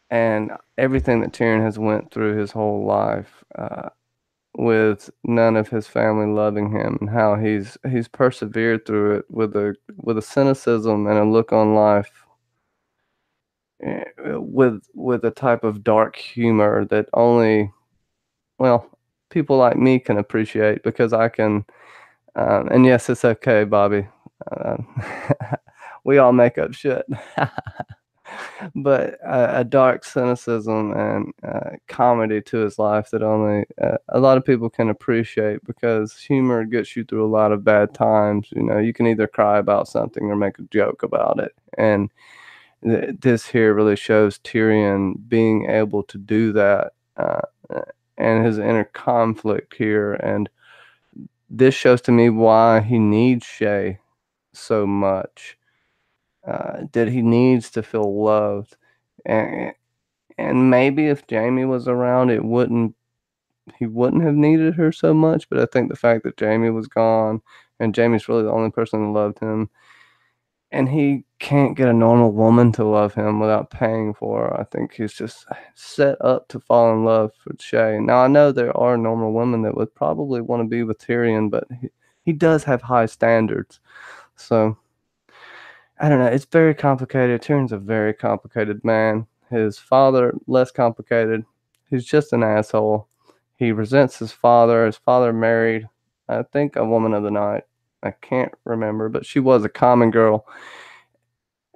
and everything that Tyrion has went through his whole life, with none of his family loving him, and how he's persevered through it with a cynicism and a look on life, with a type of dark humor that only, well, people like me can appreciate, because I can. And yes, it's okay, Bobby. We all make up shit. but a dark cynicism and comedy to his life that only a lot of people can appreciate, because humor gets you through a lot of bad times. You know, you can either cry about something or make a joke about it, and this here really shows Tyrion being able to do that, and his inner conflict here. And this shows to me why he needs Shay so much. That he needs to feel loved, and maybe if Jamie was around, it wouldn't he wouldn't have needed her so much. But I think the fact that Jamie was gone, and Jamie's really the only person that loved him, and he can't get a normal woman to love him without paying for her. I think he's just set up to fall in love with Shay. Now, I know there are normal women that would probably want to be with Tyrion, but he does have high standards. So, I don't know. It's very complicated. Tyrion's a very complicated man. His father, less complicated. He's just an asshole. He resents his father. His father married, I think, a woman of the night. I can't remember, but she was a common girl.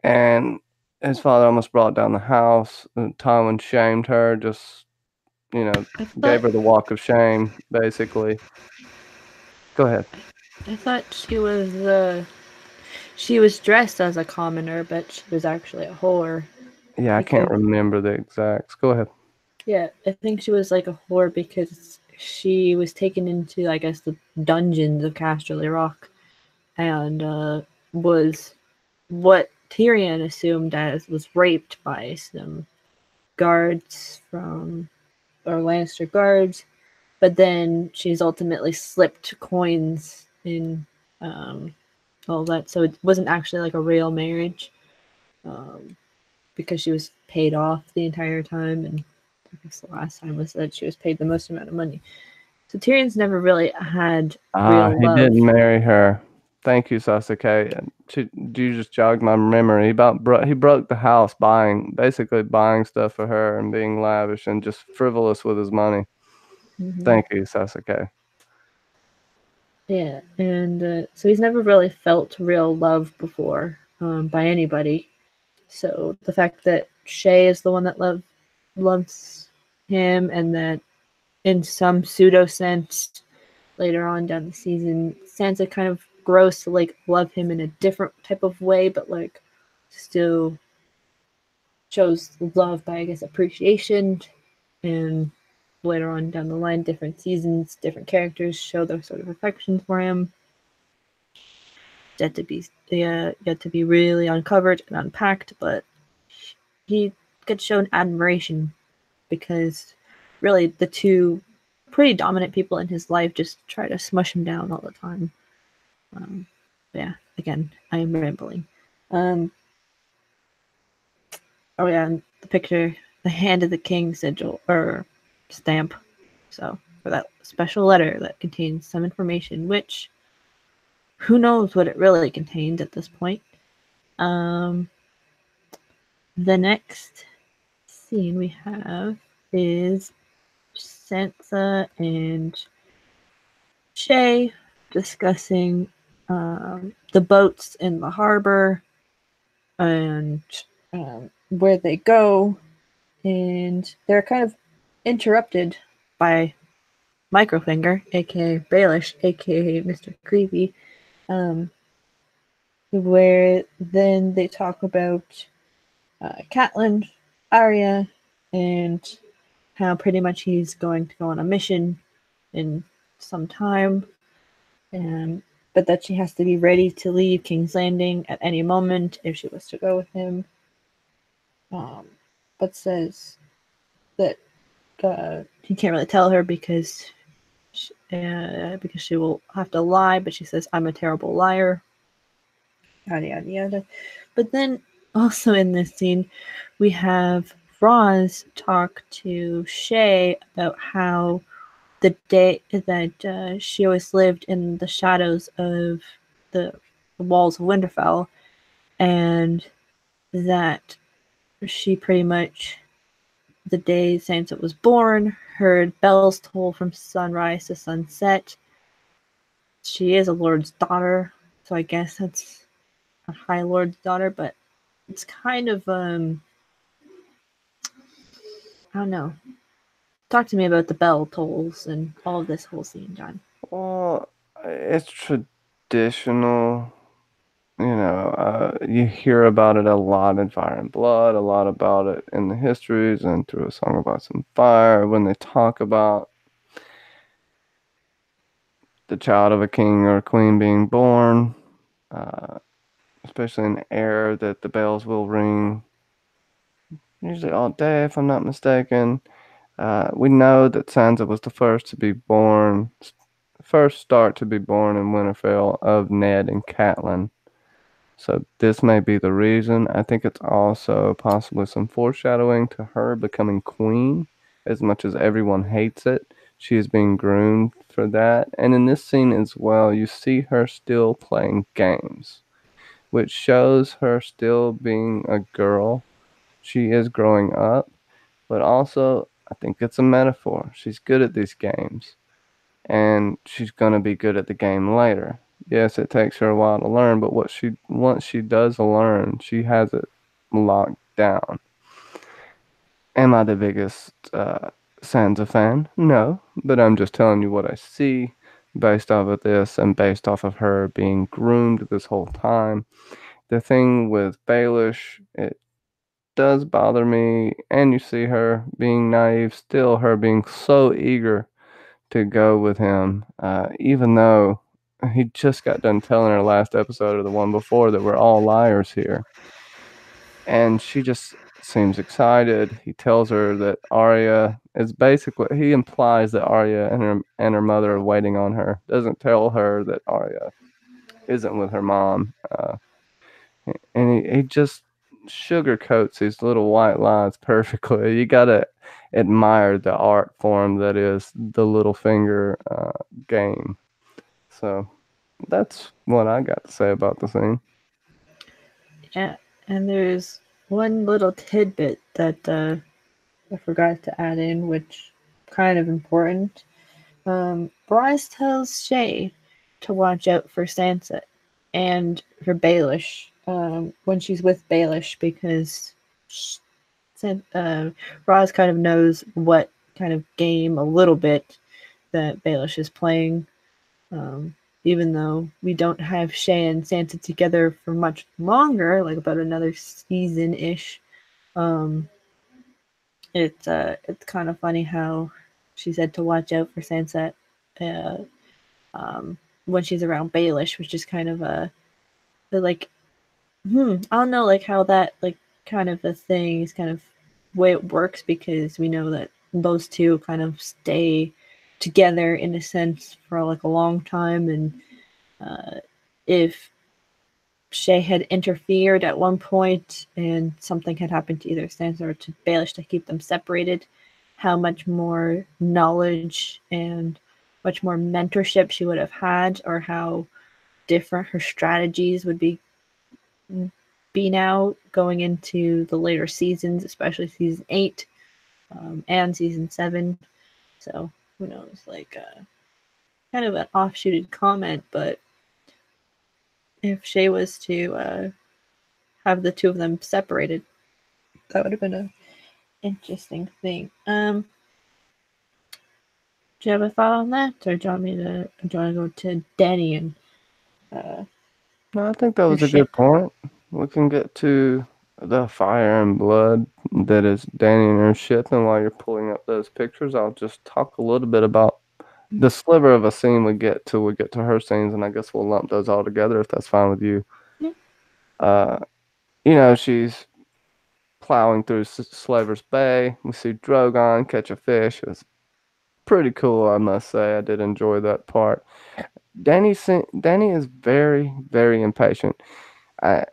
And his father almost brought down the house. And Tywin shamed her, just, I gave thought her the walk of shame, basically. Go ahead. I thought she was dressed as a commoner, but she was actually a whore. Yeah, I can't Because remember the exacts. Go ahead. yeah, I think she was like a whore because she was taken into, I guess, the dungeons of Casterly Rock, and was what Tyrion assumed as was raped by some guards from or Lannister guards, but then she's ultimately slipped coins in um, all that, so it wasn't actually like a real marriage, um, because she was paid off the entire time, and I guess the last time was that she was paid the most amount of money. So Tyrion's never really had real He love. didn't marry her. Thank you, Sasuke. And you just jogged my memory. He broke the house basically buying stuff for her and being lavish and just frivolous with his money. Hmm. Thank you, Sasuke. Yeah, and so he's never really felt real love before, by anybody. So the fact that Shay is the one that loves him, and that in some pseudo sense later on down the season, Sansa kind of grows to like love him in a different type of way, but like still shows love by, I guess, appreciation. And later on down the line, different seasons, different characters show their sort of affection for him. Yet to be really uncovered and unpacked, but he gets shown admiration because really the two pretty dominant people in his life just try to smush him down all the time. Um, yeah, again, I am rambling. Um, oh yeah, and the picture, the hand of the king sigil or stamp. So for that special letter that contains some information, which who knows what it really contained at this point. Um, the next scene we have is Sansa and Shay discussing the boats in the harbor and where they go, and they're kind of interrupted by Microfinger, aka Baelish, aka Mr. Creepy, um, where then they talk about Catelyn, Arya, and how pretty much he's going to go on a mission in some time, and but that she has to be ready to leave King's Landing at any moment if she was to go with him. Um, but says that he can't really tell her because she will have to lie. But she says, "I'm a terrible liar." Yada yada yada. But then also in this scene, we have Roz talk to Shay about how the day that she always lived in the shadows of the walls of Winterfell, and that she pretty much, the day Sansa was born, heard bells toll from sunrise to sunset. She is a lord's daughter, so I guess that's a high lord's daughter, but it's kind of I don't know. Talk to me about the bell tolls and all of this whole scene, John. Well, it's traditional. You hear about it a lot in Fire and Blood, a lot about it in the histories and through A Song of Ice and Fire when they talk about the child of a king or a queen being born, uh, especially in the air that the bells will ring, usually all day if I'm not mistaken. We know that Sansa was the first to be born, first start to be born in Winterfell of Ned and Catelyn. So this may be the reason. I think it's also possibly some foreshadowing to her becoming queen. As much as everyone hates it, she is being groomed for that. And in this scene as well, you see her still playing games, which shows her still being a girl. She is growing up, but also I think it's a metaphor. She's good at these games, and she's gonna be good at the game later. Yes, it takes her a while to learn, but what she once she does learn, she has it locked down. Am I the biggest Sansa fan? No, but I'm just telling you what I see based off of this and based off of her being groomed this whole time. The thing with Baelish, it does bother me, and you see her being naive, still her being so eager to go with him, even though he just got done telling her last episode or the one before that we're all liars here. And she just seems excited. He tells her that Arya is basically, he implies that Arya and her mother are waiting on her. Doesn't tell her that Arya isn't with her mom. And he just sugarcoats these little white lies perfectly. You gotta admire the art form that is the Littlefinger game. So that's what I got to say about the scene. Yeah, and there's one little tidbit that I forgot to add in, which kind of important. Bryce tells Shay to watch out for Sansa and for Baelish when she's with Baelish because Roz kind of knows what kind of game a little bit that Baelish is playing. Um, Even though we don't have Shay and Sansa together for much longer, like about another season ish, um, it's kind of funny how she said to watch out for Sansa uh, um, when she's around Baelish, which is kind of a like I don't know like how that like kind of a thing is kind of way it works because we know that those two kind of stay together in a sense for like a long time and if Shay had interfered at one point and something had happened to either Sansa or to Baelish to keep them separated, how much more knowledge and much more mentorship she would have had, or how different her strategies would be now going into the later seasons, especially season 8 and season 7. So who knows? Like kind of an offshooted comment, but if Shay was to have the two of them separated, that would have been an interesting thing. Do you have a thought on that, or do you want me to? Do you want to go to Danny and uh, No, I think that her was a good ship? point. We can get to the fire and blood that is Danny and her ship, and while you're pulling up those pictures, I'll just talk a little bit about the sliver of a scene we get till we get to her scenes, and I guess we'll lump those all together if that's fine with you. Yeah. Uh, she's plowing through Slaver's Bay. We see Drogon catch a fish. It was pretty cool, I must say. I did enjoy that part. Danny is very, very impatient. I,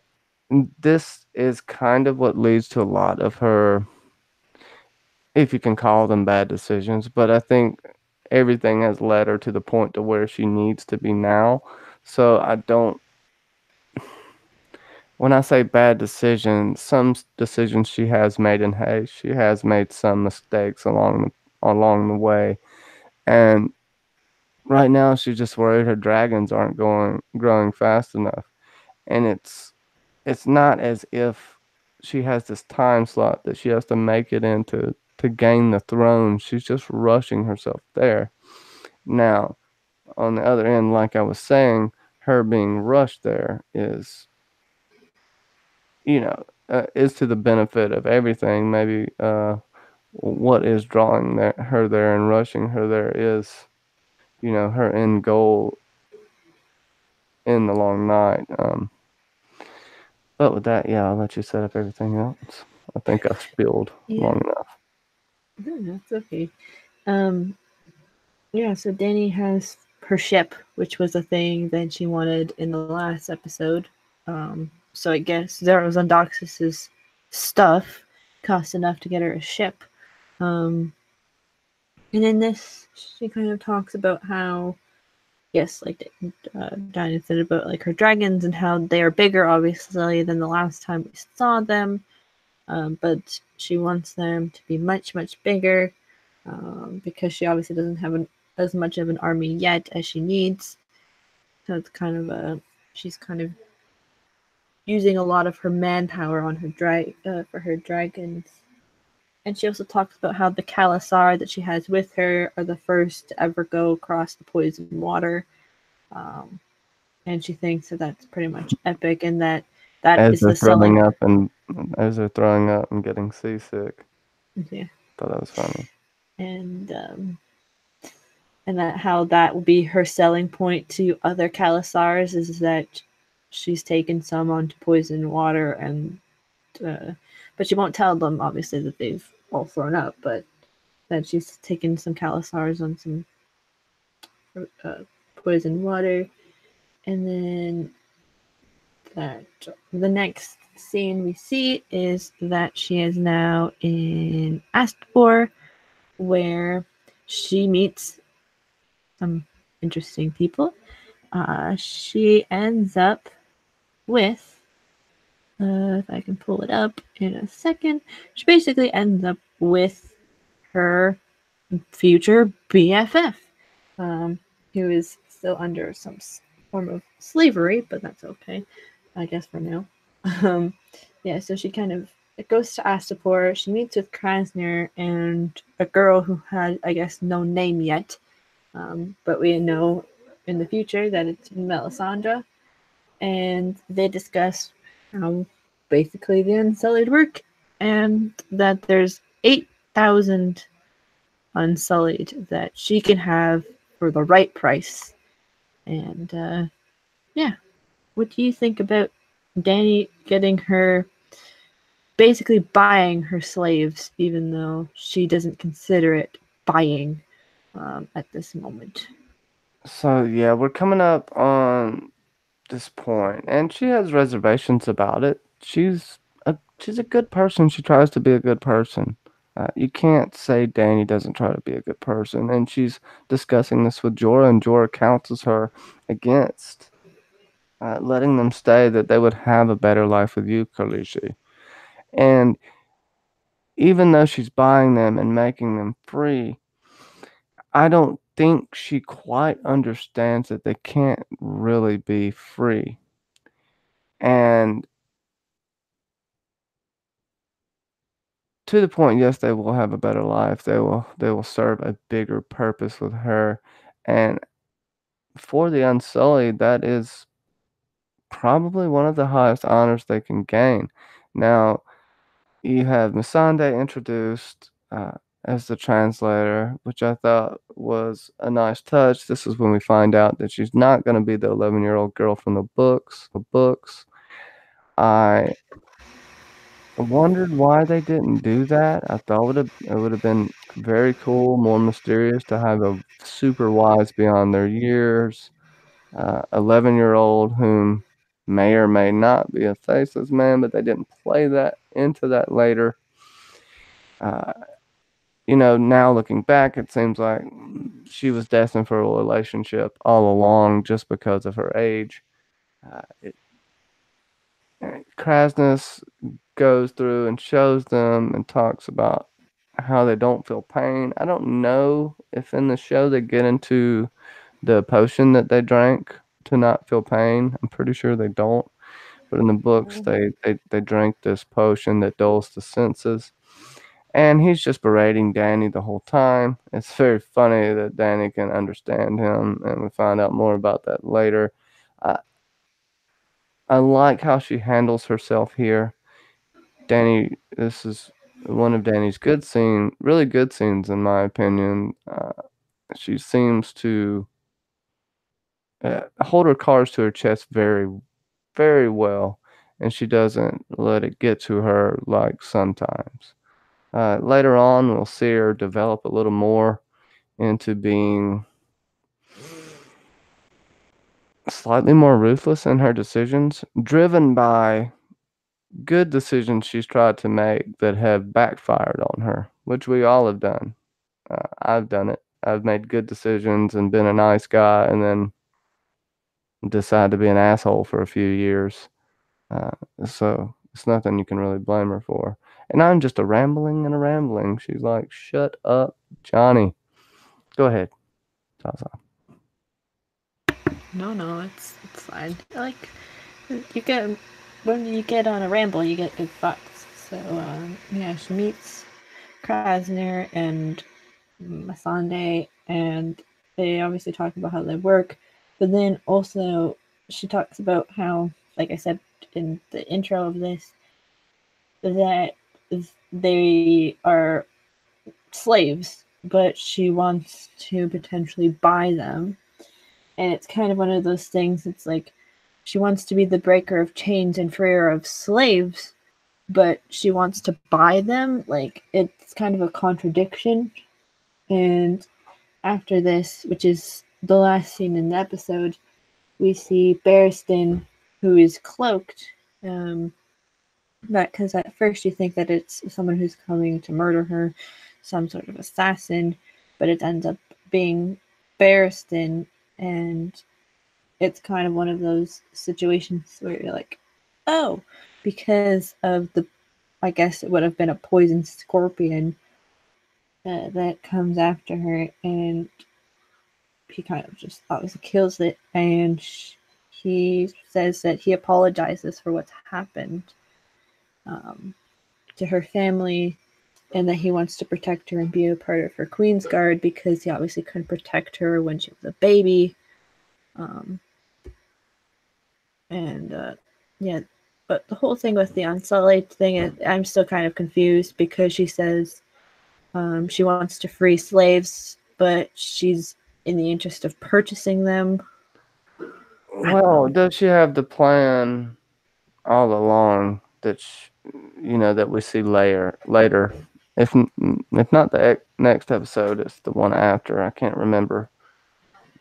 this is kind of what leads to a lot of her, if you can call them bad decisions, but I think everything has led her to the point to where she needs to be now. So I don't, when I say bad decisions, some decisions she has made in haste. She has made some mistakes along the way, and right now she's just worried her dragons aren't going growing fast enough. And it's not as if she has this time slot that she has to make it in to gain the throne. She's just rushing herself there. Now, on the other end, like I was saying, her being rushed there is, is to the benefit of everything. Maybe what is drawing her there and rushing her there is, her end goal in the long night. But with that, yeah, I'll let you set up everything else. I think I've spilled Yeah, long enough. no, that's okay. Um, yeah, so Danny has her ship, which was a thing that she wanted in the last episode. So I guess Zeros on Doxus's stuff cost enough to get her a ship. Um, and in this, she kind of talks about how, yes, like Diana said about like her dragons and how they are bigger, obviously, than the last time we saw them. But she wants them to be much, much bigger because she obviously doesn't have as much of an army yet as she needs. So it's kind of she's kind of using a lot of her manpower on her for her dragons. And she also talks about how the Kalasar that she has with her are the first to ever go across the poison water. Um, and she thinks that that's pretty much epic, and that As is they're the selling. throwing up and as they're throwing up and getting seasick. Yeah, Thought that was funny. and that how that will be her selling point to other Kalasars is that she's taken some onto poison water, and but she won't tell them obviously that they've all thrown up, but that she's taken some Kalasars on some uh, poison water, and then that the next scene we see is that she is now in Astapor, where she meets some interesting people. She ends up with, if I can pull it up in a second, she basically ends up with her future BFF, um, who is still under some form of slavery, but that's okay, I guess, for now. Um, yeah, so she kind of it goes to Astapor. She meets with Krasner and a girl who had, I guess, no name yet, but we know in the future that it's Melisandre, and they discuss how basically the Unsullied work, and that there's 8,000 Unsullied that she can have for the right price. And yeah, what do you think about Danny getting her, basically buying her slaves, even though she doesn't consider it buying at this moment? So yeah, we're coming up on this point, and she has reservations about it. She's a good person. She tries to be a good person. You can't say Danny doesn't try to be a good person, and she's discussing this with Jorah, and Jorah counsels her against letting them stay, that they would have a better life with you, Khaleesi. And even though she's buying them and making them free, I don't think she quite understands that they can't really be free. And to the point, yes, they will have a better life. They will serve a bigger purpose with her. And for the Unsullied, that is probably one of the highest honors they can gain. Now, you have Missandei introduced as the translator, which I thought was a nice touch. This is when we find out that she's not going to be the 11-year-old girl from the books. I wondered why they didn't do that. I thought it would have been very cool, more mysterious to have a super wise beyond their years, 11-year-old whom may or may not be a faceless man, but they didn't play that into that later. Uh, now looking back, it seems like she was destined for a relationship all along just because of her age. Uh, it, Krasnus goes through and shows them and talks about how they don't feel pain. I don't know if in the show they get into the potion that they drank to not feel pain. I'm pretty sure they don't. but in the books they drink this potion that dulls the senses. And he's just berating Danny the whole time. It's very funny that Danny can understand him, and we find out more about that later. I, I like how she handles herself here. Danny, this is one of Danny's really good scenes in my opinion. She seems to hold her cards to her chest very, very well, and she doesn't let it get to her like sometimes. Later on, we'll see her develop a little more into being slightly more ruthless in her decisions, driven by good decisions she's tried to make that have backfired on her, which we all have done. I've done it. I've made good decisions and been a nice guy, and then decide to be an asshole for a few years. Uh, so it's nothing you can really blame her for. And I'm just a rambling and a rambling. She's like, "Shut up, Johnny. Go ahead, Zaza." No, it's fine. Like you get when you get on a ramble, you get good thoughts. So yeah, she meets Krasner and Masande, and they obviously talk about how they work, but then also she talks about how, like I said in the intro of this, that they are slaves, but she wants to potentially buy them. And it's kind of one of those things, it's like she wants to be the breaker of chains and freer of slaves, but she wants to buy them. Like, it's kind of a contradiction. And after this, which is the last scene in the episode, we see Barristan, who is cloaked. Because at first you think that it's someone who's coming to murder her, some sort of assassin, but it ends up being Barristan, and it's kind of one of those situations where you're like, oh, because of the, I guess it would have been a poison scorpion that comes after her, and he kind of just obviously kills it, and he says that he apologizes for what's happened um, to her family, and that he wants to protect her and be a part of her Queen's Guard because he obviously couldn't protect her when she was a baby. Um, and yeah, but the whole thing with the Unsullied thing, I'm still kind of confused because she says she wants to free slaves, but she's in the interest of purchasing them. Well, does she have the plan all along that we see later? If not the next episode, it's the one after. I can't remember.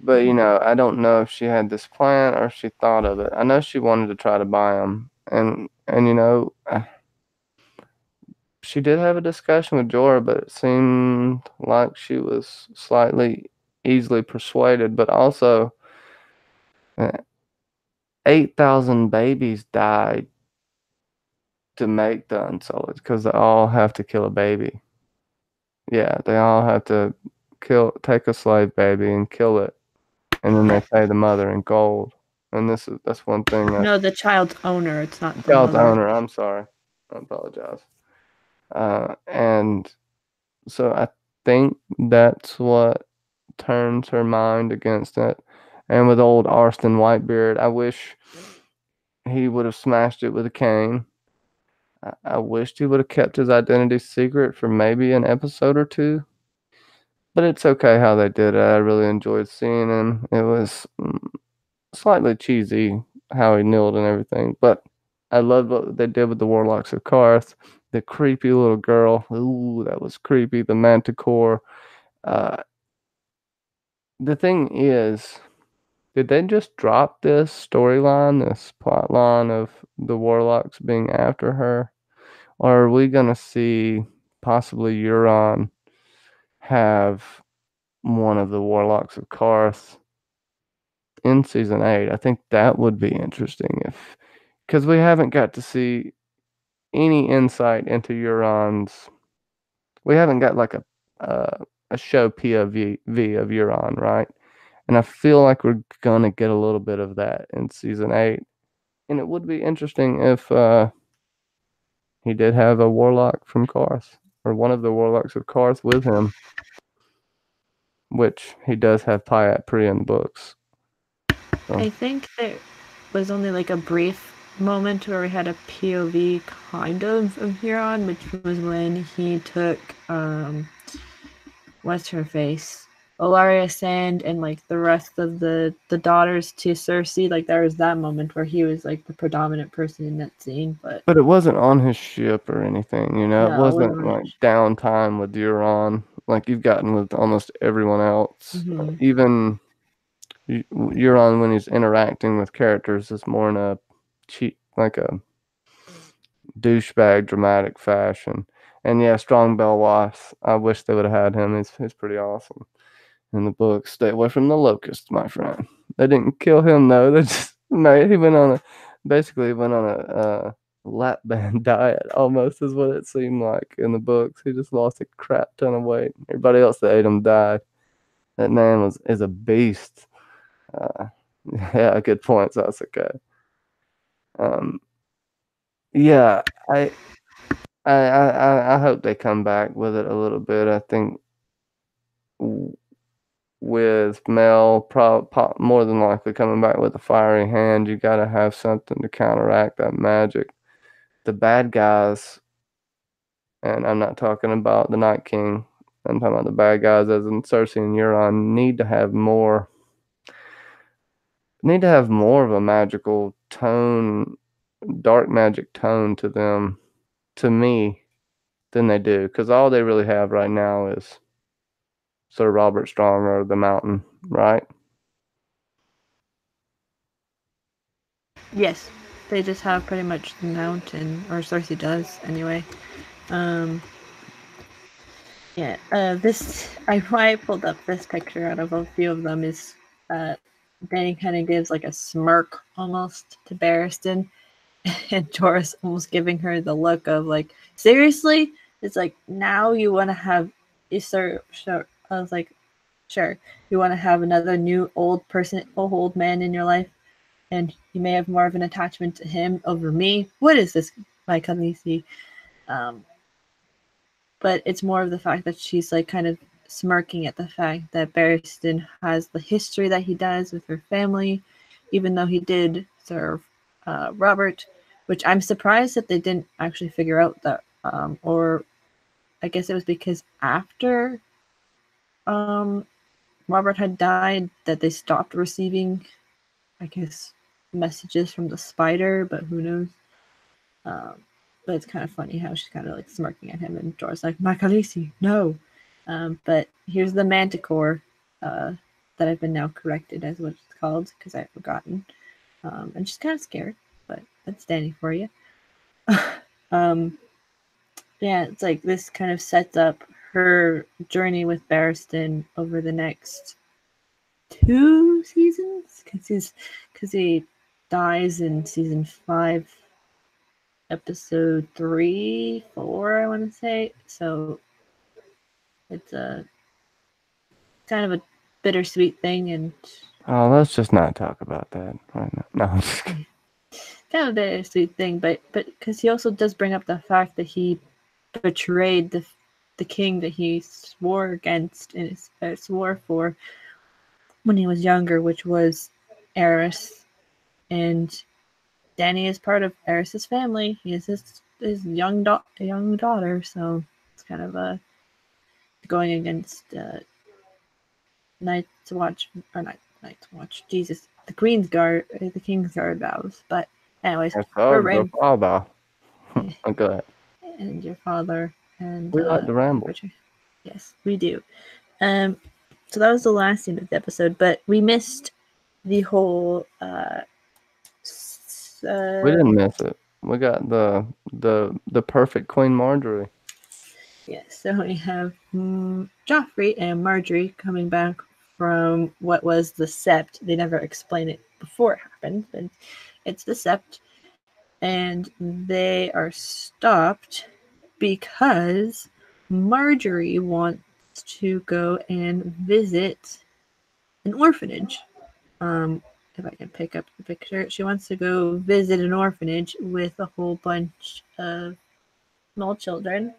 But I don't know if she had this plan or if she thought of it. I know she wanted to try to buy them, and she did have a discussion with Jorah, but it seemed like she was slightly easily persuaded. But also, uh, 8,000 babies died to make the Unsullied because they all have to kill a baby. Yeah, they all have to take a slave baby and kill it, and then they pay the mother in gold. And that's one thing. No, the child's owner. It's not the Child's mother. owner. I'm sorry. I apologize. And so I think that's what turns her mind against it. And with old Arston Whitebeard, I wish he would have smashed it with a cane. I wished he would have kept his identity secret for maybe an episode or two. But it's okay how they did it. I really enjoyed seeing him. It was slightly cheesy how he kneeled and everything, but I loved what they did with the Warlocks of Karth. The creepy little girl. Ooh, that was creepy. The Manticore. Uh, the thing is, did they just drop this storyline, this plot line of the Warlocks being after her? Or are we gonna see possibly Euron have one of the Warlocks of Karth in season 8? I think that would be interesting because we haven't got to see any insight into Euron's. We haven't got like a show POV of Euron, right? And I feel like we're gonna get a little bit of that in season 8. and it would be interesting if he did have a warlock from Karth, or one of the warlocks of Karth with him, which he does have Pyat Pri in the books. So. I think there was only like a brief moment where we had a POV kind of Huron, which was when he took what's her face, Olaria Sand, and like the rest of the daughters to Cersei. Like there was that moment where he was like the predominant person in that scene, but But it wasn't on his ship or anything, you know. It no, it wasn't wasn't. like downtime with Euron, like you've gotten with almost everyone else. Mm-hmm. Even Euron, when he's interacting with characters, is more in a cheap, like a douchebag, dramatic fashion. And yeah, Strong Belwas. I wish they would have had him. He's pretty awesome in the book. Stay away from the locusts, my friend. They didn't kill him though. They just made he went on a basically went on a lap band diet almost is what it seemed like in the books. He just lost a crap ton of weight. Everybody else that ate him died. That man is a beast. Uh, yeah, good point, Sasuke. Um, yeah, I hope they come back with it a little bit. I think with Mel more than likely coming back with a fiery hand, you got to have something to counteract that magic. The bad guys, and I'm not talking about the Night King. I'm talking about the bad guys, as in Cersei and Euron, need to have more of a magical tone, dark magic tone to them, to me, than they do. Because all they really have right now is Sir Robert Strong or the Mountain, right? Yes, they just have pretty much the mountain, or Cersei does anyway. Um, yeah, this why I pulled up this picture out of a few of them is uh, Danny kind of gives like a smirk almost to Barristan, and Doris almost giving her the look of like, seriously? It's like, now you want to have, sir, sure. I was like, sure, you want to have another new old man in your life, and you may have more of an attachment to him over me. What is this, my Khaleesi? Um, but it's more of the fact that she's like kind of smirking at the fact that Barristan has the history that he does with her family, even though he did serve Robert, which I'm surprised that they didn't actually figure out that, or I guess it was because after um, Robert had died that they stopped receiving, I guess, messages from the spider, but who knows? Um, but it's kind of funny how she's kind of like smirking at him, and Jorah's like, "My Khaleesi, no." But here's the Manticore that I've been now corrected as what it's called because I've forgotten. And she's kind of scared, but that's Danny for you. um, yeah, it's like this kind of sets up her journey with Barristan over the next 2 seasons because he dies in season 5, episode 3, 4, I want to say. So it's a kind of a bittersweet thing, and Oh, let's just not talk about that right now. No, I'm just kidding. kind of a bittersweet thing. But because he also does bring up the fact that he betrayed the king that he swore against and swore for when he was younger, which was Eris, and Danny is part of Eris's family. He is his young daughter, so it's kind of a going against Night's Watch or Night's Watch. Jesus, the Queen's Guard, the King's Guard vows. But anyways, It's we're hard to Ram follow. Oh, go ahead. and your father and We like to ramble. Richard. Yes, we do. Um, so that was the last scene of the episode, but we missed the whole. We didn't miss it. We got the perfect Queen Marjorie. Yes, so we have Joffrey and Marjorie coming back from what was the Sept. They never explain it before it happened, but it's the Sept. And they are stopped because Marjorie wants to go and visit an orphanage. if I can pick up the picture. She wants to go visit an orphanage with a whole bunch of small children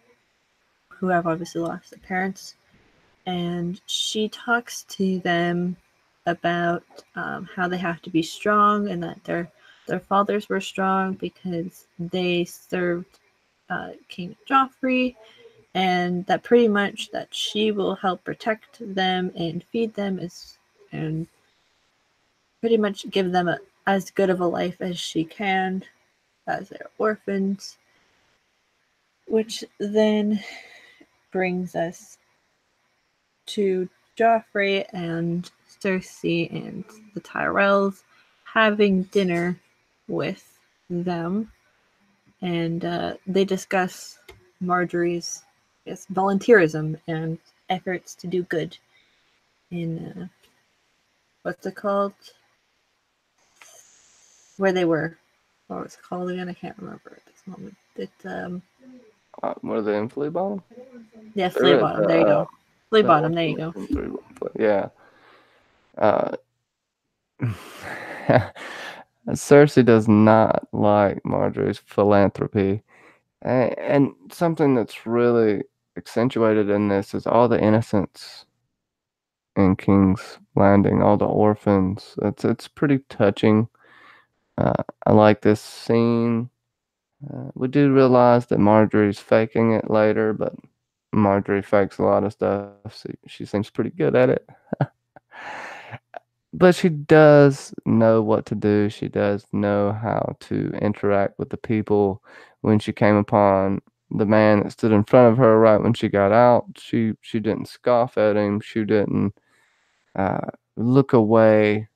who have obviously lost their parents, and she talks to them about how they have to be strong and that their fathers were strong because they served King Joffrey, and that pretty much that she will help protect them and feed them and pretty much give them as good of a life as she can as they're orphans, which then brings us to Joffrey and Cersei and the Tyrells having dinner with them, and they discuss Marjorie's volunteerism and efforts to do good in what's it called? Where they were. What was it called again? I can't remember at this moment. What are they in Flea Bottom? Yeah, Flea They're at Bottom. There you go. Flea the Bottom. There you go. yeah. Uh, Cersei does not like Marjorie's philanthropy, and something that's really accentuated in this is all the innocents in King's Landing, all the orphans. It's pretty touching. I like this scene. We do realize that Marjorie's faking it later, but Marjorie fakes a lot of stuff. So she seems pretty good at it. But she does know what to do. She does know how to interact with the people. When she came upon the man that stood in front of her right when she got out, she didn't scoff at him. She didn't look away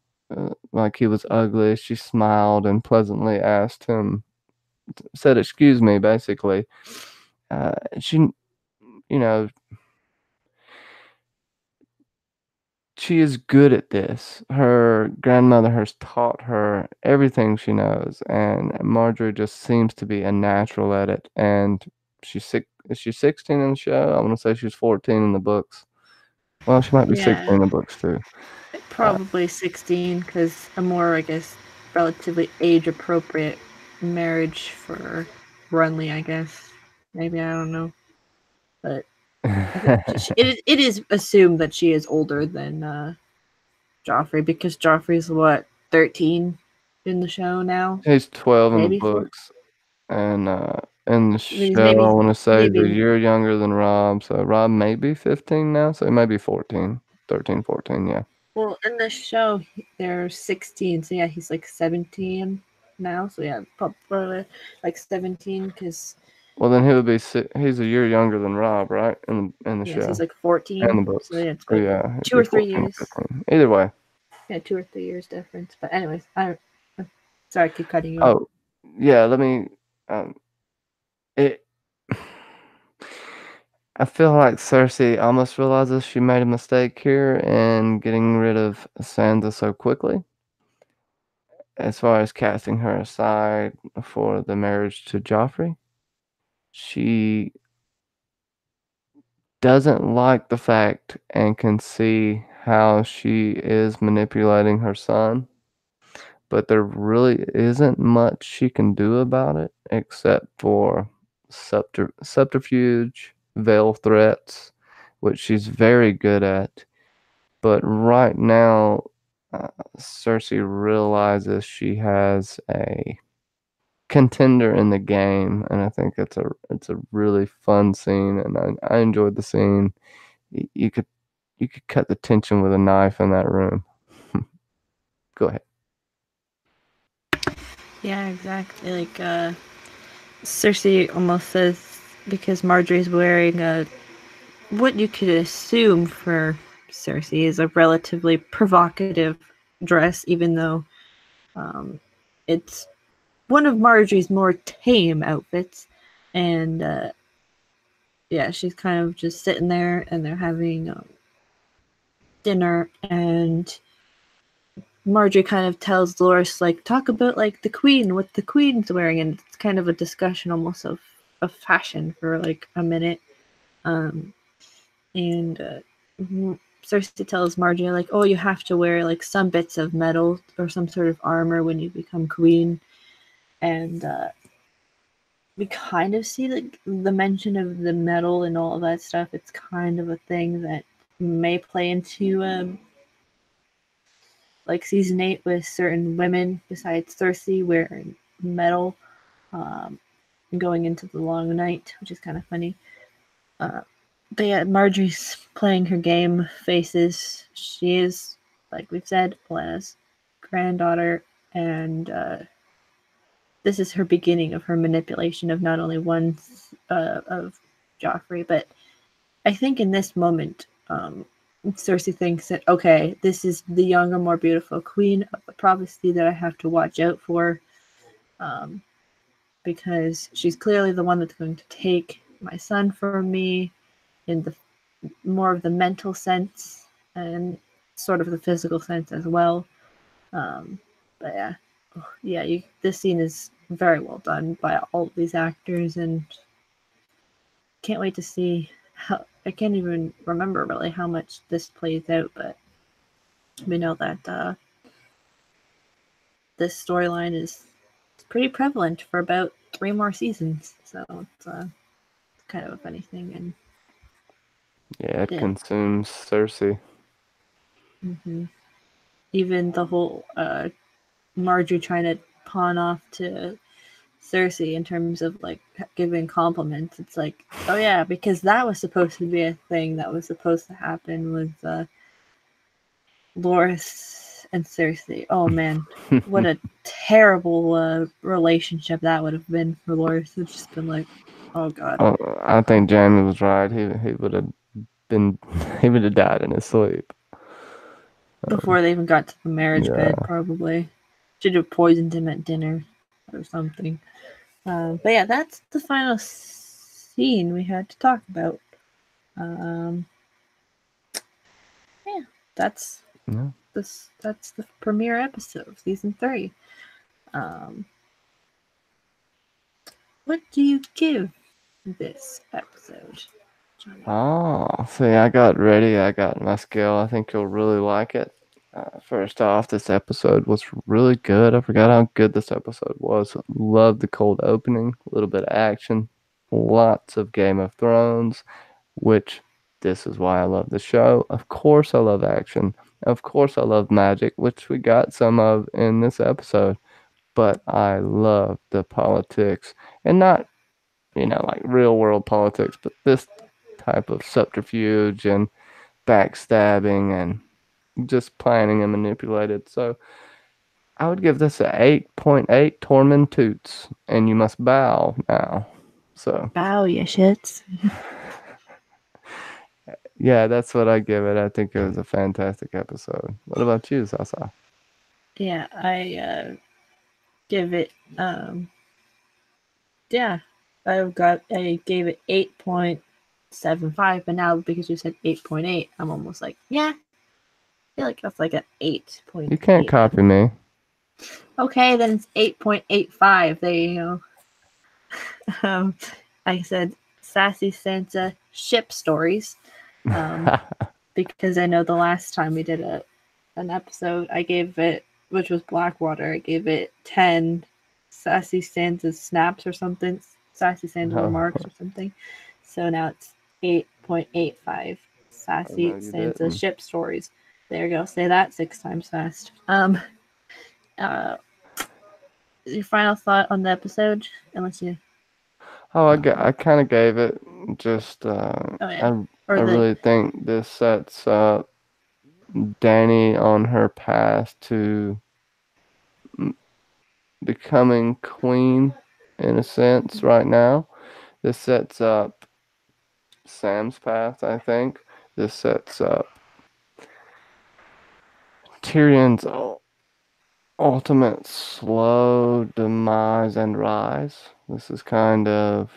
like he was ugly. She smiled and pleasantly asked him, said, "Excuse me," basically. She, you know, she is good at this. Her grandmother has taught her everything she knows, and Marjorie just seems to be a natural at it. And is she 16 in the show? I want to say she's 14 in the books. Well, she might be 16 Yeah, in the books too. probably 16 because a more, I guess, relatively age appropriate marriage for Runley, I guess. Maybe, I don't know. But I think it is assumed that she is older than Joffrey because Joffrey's what, 13 in the show now? He's 12 in the Maybe 4. books, and in the He's show, I maybe want to say he's a maybe year younger than Rob. So Rob may be 15 now, so he may be 14, 13, 14. Yeah. well, in the show they're 16, so yeah, he's like 17 now. So yeah, probably like 17 because Well, then he would be he's a year younger than Rob, right? In the yes, he's show like and 14. the So books. yeah, it's Oh, about yeah, he'd two be or three 14 or years. 15. Either way. Yeah, 2 or 3 years difference. But anyways, I'm sorry, I keep cutting you off. Oh, yeah. Let me. Um, it. I feel like Cersei almost realizes she made a mistake here in getting rid of Sansa so quickly, as far as casting her aside for the marriage to Joffrey. She doesn't like the fact and can see how she is manipulating her son, but there really isn't much she can do about it except for subterfuge, veil threats, which she's very good at. But right now, Cersei realizes she has a contender in the game, and I think it's a really fun scene, and I enjoyed the scene. You could cut the tension with a knife in that room. Go ahead. Yeah, exactly. Like Cersei almost says because Marjorie's wearing a what you could assume for Cersei is a relatively provocative dress, even though it's one of Marjorie's more tame outfits. And yeah, she's kind of just sitting there and they're having dinner. And Marjorie kind of tells Dolores, like, talk about like the queen, what the queen's wearing. And it's kind of a discussion almost of fashion for like a minute. And Cersei tells Marjorie, like, oh, you have to wear like some bits of metal or some sort of armor when you become queen. And we kind of see the mention of the metal and all of that stuff. It's kind of a thing that may play into like season 8 with certain women besides Cersei wearing metal, um, going into the long night, which is kind of funny. But yeah, Marjorie's playing her game faces. She is, like we've said, Olenna's granddaughter, and this is her beginning of her manipulation of not only one of Joffrey, but I think in this moment, Cersei thinks that, okay, this is the younger, more beautiful queen of the prophecy that I have to watch out for, um, because she's clearly the one that's going to take my son from me in the more of the mental sense and sort of the physical sense as well. Um, but yeah, this scene is very well done by all of these actors, and can't wait to see how. I can't even remember really how much this plays out, but we know that this storyline is pretty prevalent for about 3 more seasons, so it's kind of a funny thing. And Yeah, it yeah, consumes Cersei. mm-hmm. Even the whole Marjorie trying to pawn off to Cersei in terms of like giving compliments. It's like, oh yeah, because that was supposed to be a thing that was supposed to happen with Loras and Cersei. Oh man, what a terrible relationship that would have been for Loras. It's just been like, oh god. Oh, I think Jamie was right. He would have been he would have died in his sleep. Before they even got to the marriage bed, Yeah. probably should have poisoned him at dinner or something. But yeah, that's the final scene we had to talk about. Um, yeah, that's Yeah. that's the premiere episode of season 3. Um, what do you give this episode, Johnny? Oh, see, I got ready. I got my skill. I think you'll really like it. First off, this episode was really good. I forgot how good this episode was. Loved the cold opening, a little bit of action, lots of Game of Thrones, which this is why I love the show. Of course, I love action. Of course, I love magic, which we got some of in this episode. But I love the politics, and not, like real world politics, but this type of subterfuge and backstabbing and just planning and manipulated. So I would give this a 8.8 Tormund Toots, and you must bow now. So Bow, you shits. yeah, that's what I give it. I think it was a fantastic episode. What about you, Sasa? Yeah, I give it. Yeah, I gave it 8.75, but now because you said 8.8, I'm almost like, yeah, I feel like that's like an You can't 8.8 copy then. me. Okay, then it's 8.85. There you go. Um, I said Sassy Santa ship stories. Um, because I know the last time we did an episode, I gave it, which was Blackwater, I gave it 10 Sassy Santa's snaps or something, Sassy Santa Oh, remarks or something. So now it's 8.85 oh no, Sassy you Santa didn't. ship stories. There you go. Say that 6 times fast. Uh, your final thought on the episode, unless you, Oh, I um, kind of gave it just. oh yeah, I or the really think this sets up Danny on her path to becoming queen, in a sense, right now. This sets up Sam's path, I think. This sets up Tyrion's ultimate slow demise and rise. This is kind of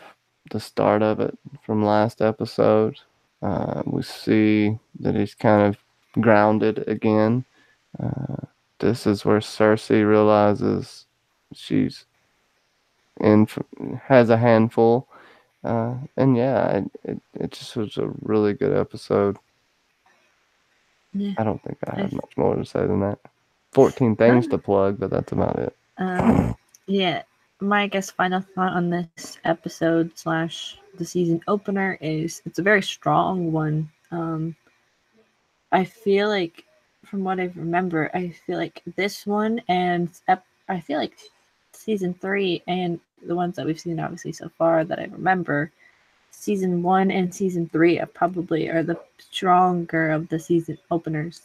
the start of it from last episode. We see that he's kind of grounded again. Uh, this is where Cersei realizes she's in has a handful. And yeah, it just was a really good episode. Yeah. I don't think I I, have much more to say than that. 14 things to plug, but that's about it. yeah. My, I guess, final thought on this episode slash the season opener is it's a very strong one. I feel like, from what I remember, I feel like this one and I feel like season 3 and the ones that we've seen obviously so far that I remember, season 1 and season 3 are probably are the stronger of the season openers.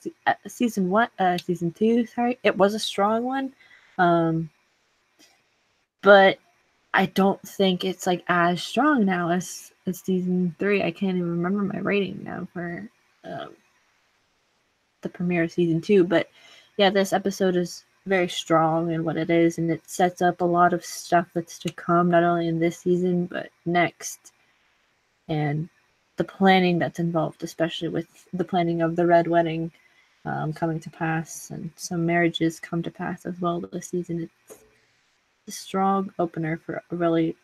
Season 1, season 2, sorry, it was a strong one, but I don't think it's like as strong now as season 3. I can't even remember my rating now for um, the premiere of season 2, but yeah, this episode is very strong in what it is, and it sets up a lot of stuff that's to come, not only in this season but next, and the planning that's involved, especially with the planning of the red wedding coming to pass, and some marriages come to pass as well this season. It's a strong opener for a really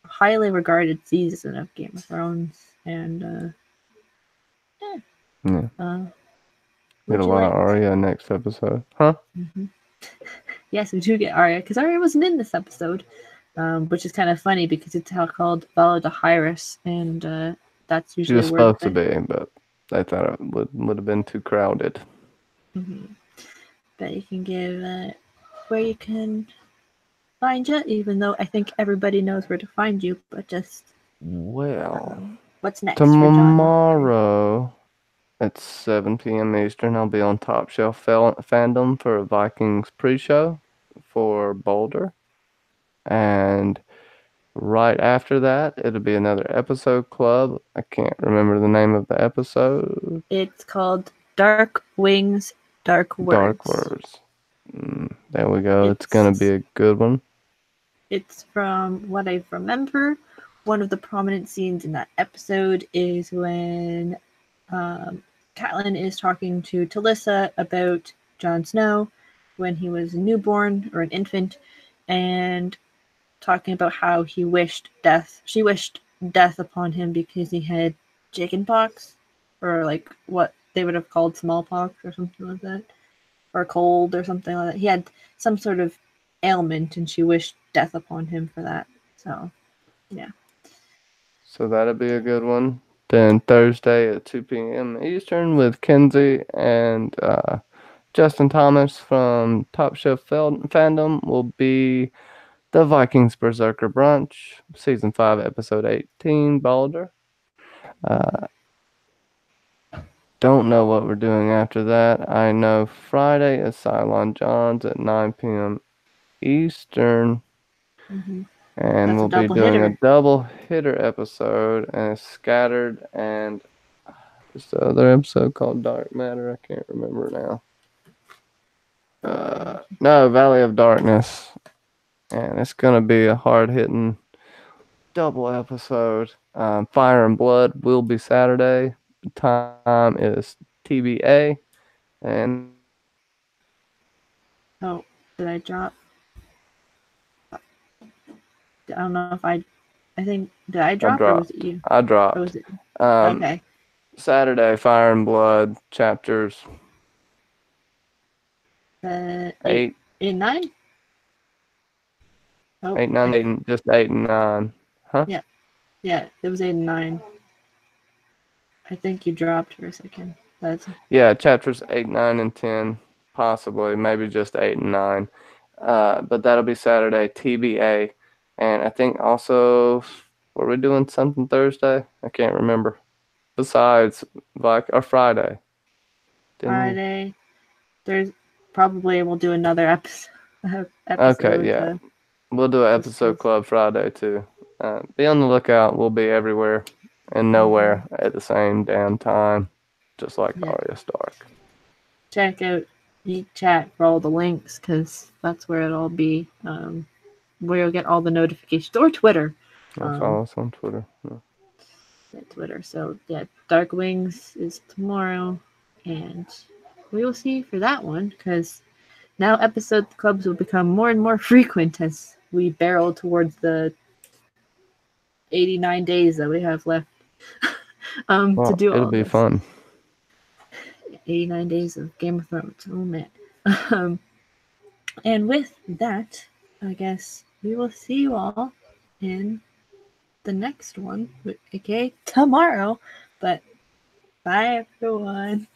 highly regarded season of Game of Thrones, and Yeah. Get would a you lot of like? Arya next episode. Huh? Mm-hmm. Yes, we do get Arya because Arya wasn't in this episode, which is kind of funny because it's called Valar Dohaeris, and that's She usually was a word supposed to that. be, but they thought it would have been too crowded. Mm-hmm. But you can give where you can find you, even though I think everybody knows where to find you. But just Well, what's next for John Montgomery? tomorrow at 7 p.m. Eastern, I'll be on Top Shelf Fandom for a Vikings pre-show for Boulder. And right after that, it'll be another episode club. I can't remember the name of the episode. It's called Dark Wings, Dark Dark Words. Words. There we go. It's going to be It's a good one. It's from what I remember. One of the prominent scenes in that episode is when Catelyn is talking to Talissa about Jon Snow when he was a newborn or an infant, and talking about how she wished death upon him because he had chickenpox, or like what they would have called smallpox or something like that, or cold or something like that. He had some sort of ailment, and she wished death upon him for that. So, yeah. So that'll be a good one. Then Thursday at 2 p.m. Eastern with Kenzie and Justin Thomas from Top Chef Fandom will be the Vikings Berserker Brunch, Season 5, Episode 18, Balder. Uh, don't know what we're doing after that. I know Friday is Cylon John's at 9 p.m. Eastern. Mm-hmm. And That's a we'll be double doing a hitter. double hitter episode and Scattered and this other episode called Dark Matter. I can't remember now. No, Valley of Darkness. And it's going to be a hard hitting double episode. Fire and Blood will be Saturday. The time is TBA. And Oh, did I drop? I don't know if I think, did I I drop or was it dropped. you? I Or was dropped. it? Um, Okay. Saturday, Fire and Blood, chapters Eight, 8, eight, nine? Oh, 8, 9, 8, just 8 and 9. Huh? yeah. Yeah, it was 8 and 9. I think you dropped for a second. That's Yeah, chapters 8, 9, and 10, possibly, maybe just 8 and 9. But that'll be Saturday, TBA. And I think also, were we doing something Thursday? I can't remember. Besides, like, or Friday. Didn't we? Friday. There's probably we'll do another Okay, episode. yeah. We'll do an Just episode because. club Friday, too. Be on the lookout. We'll be everywhere and Mm-hmm. nowhere at the same damn time, just like Yeah. Arya Stark. Check out Geek Chat for all the links because that's where it'll be. Where you'll get all the notifications, or Twitter. Yeah, follow us on Twitter. Yeah. Twitter. So yeah, Dark Wings is tomorrow, and we will see for that one because now episode clubs will become more and more frequent as we barrel towards the 89 days that we have left to Well, do it'll all be this. fun. 89 days of Game of Thrones. Oh man. And with that, I guess we will see you all in the next one, aka tomorrow. But bye everyone.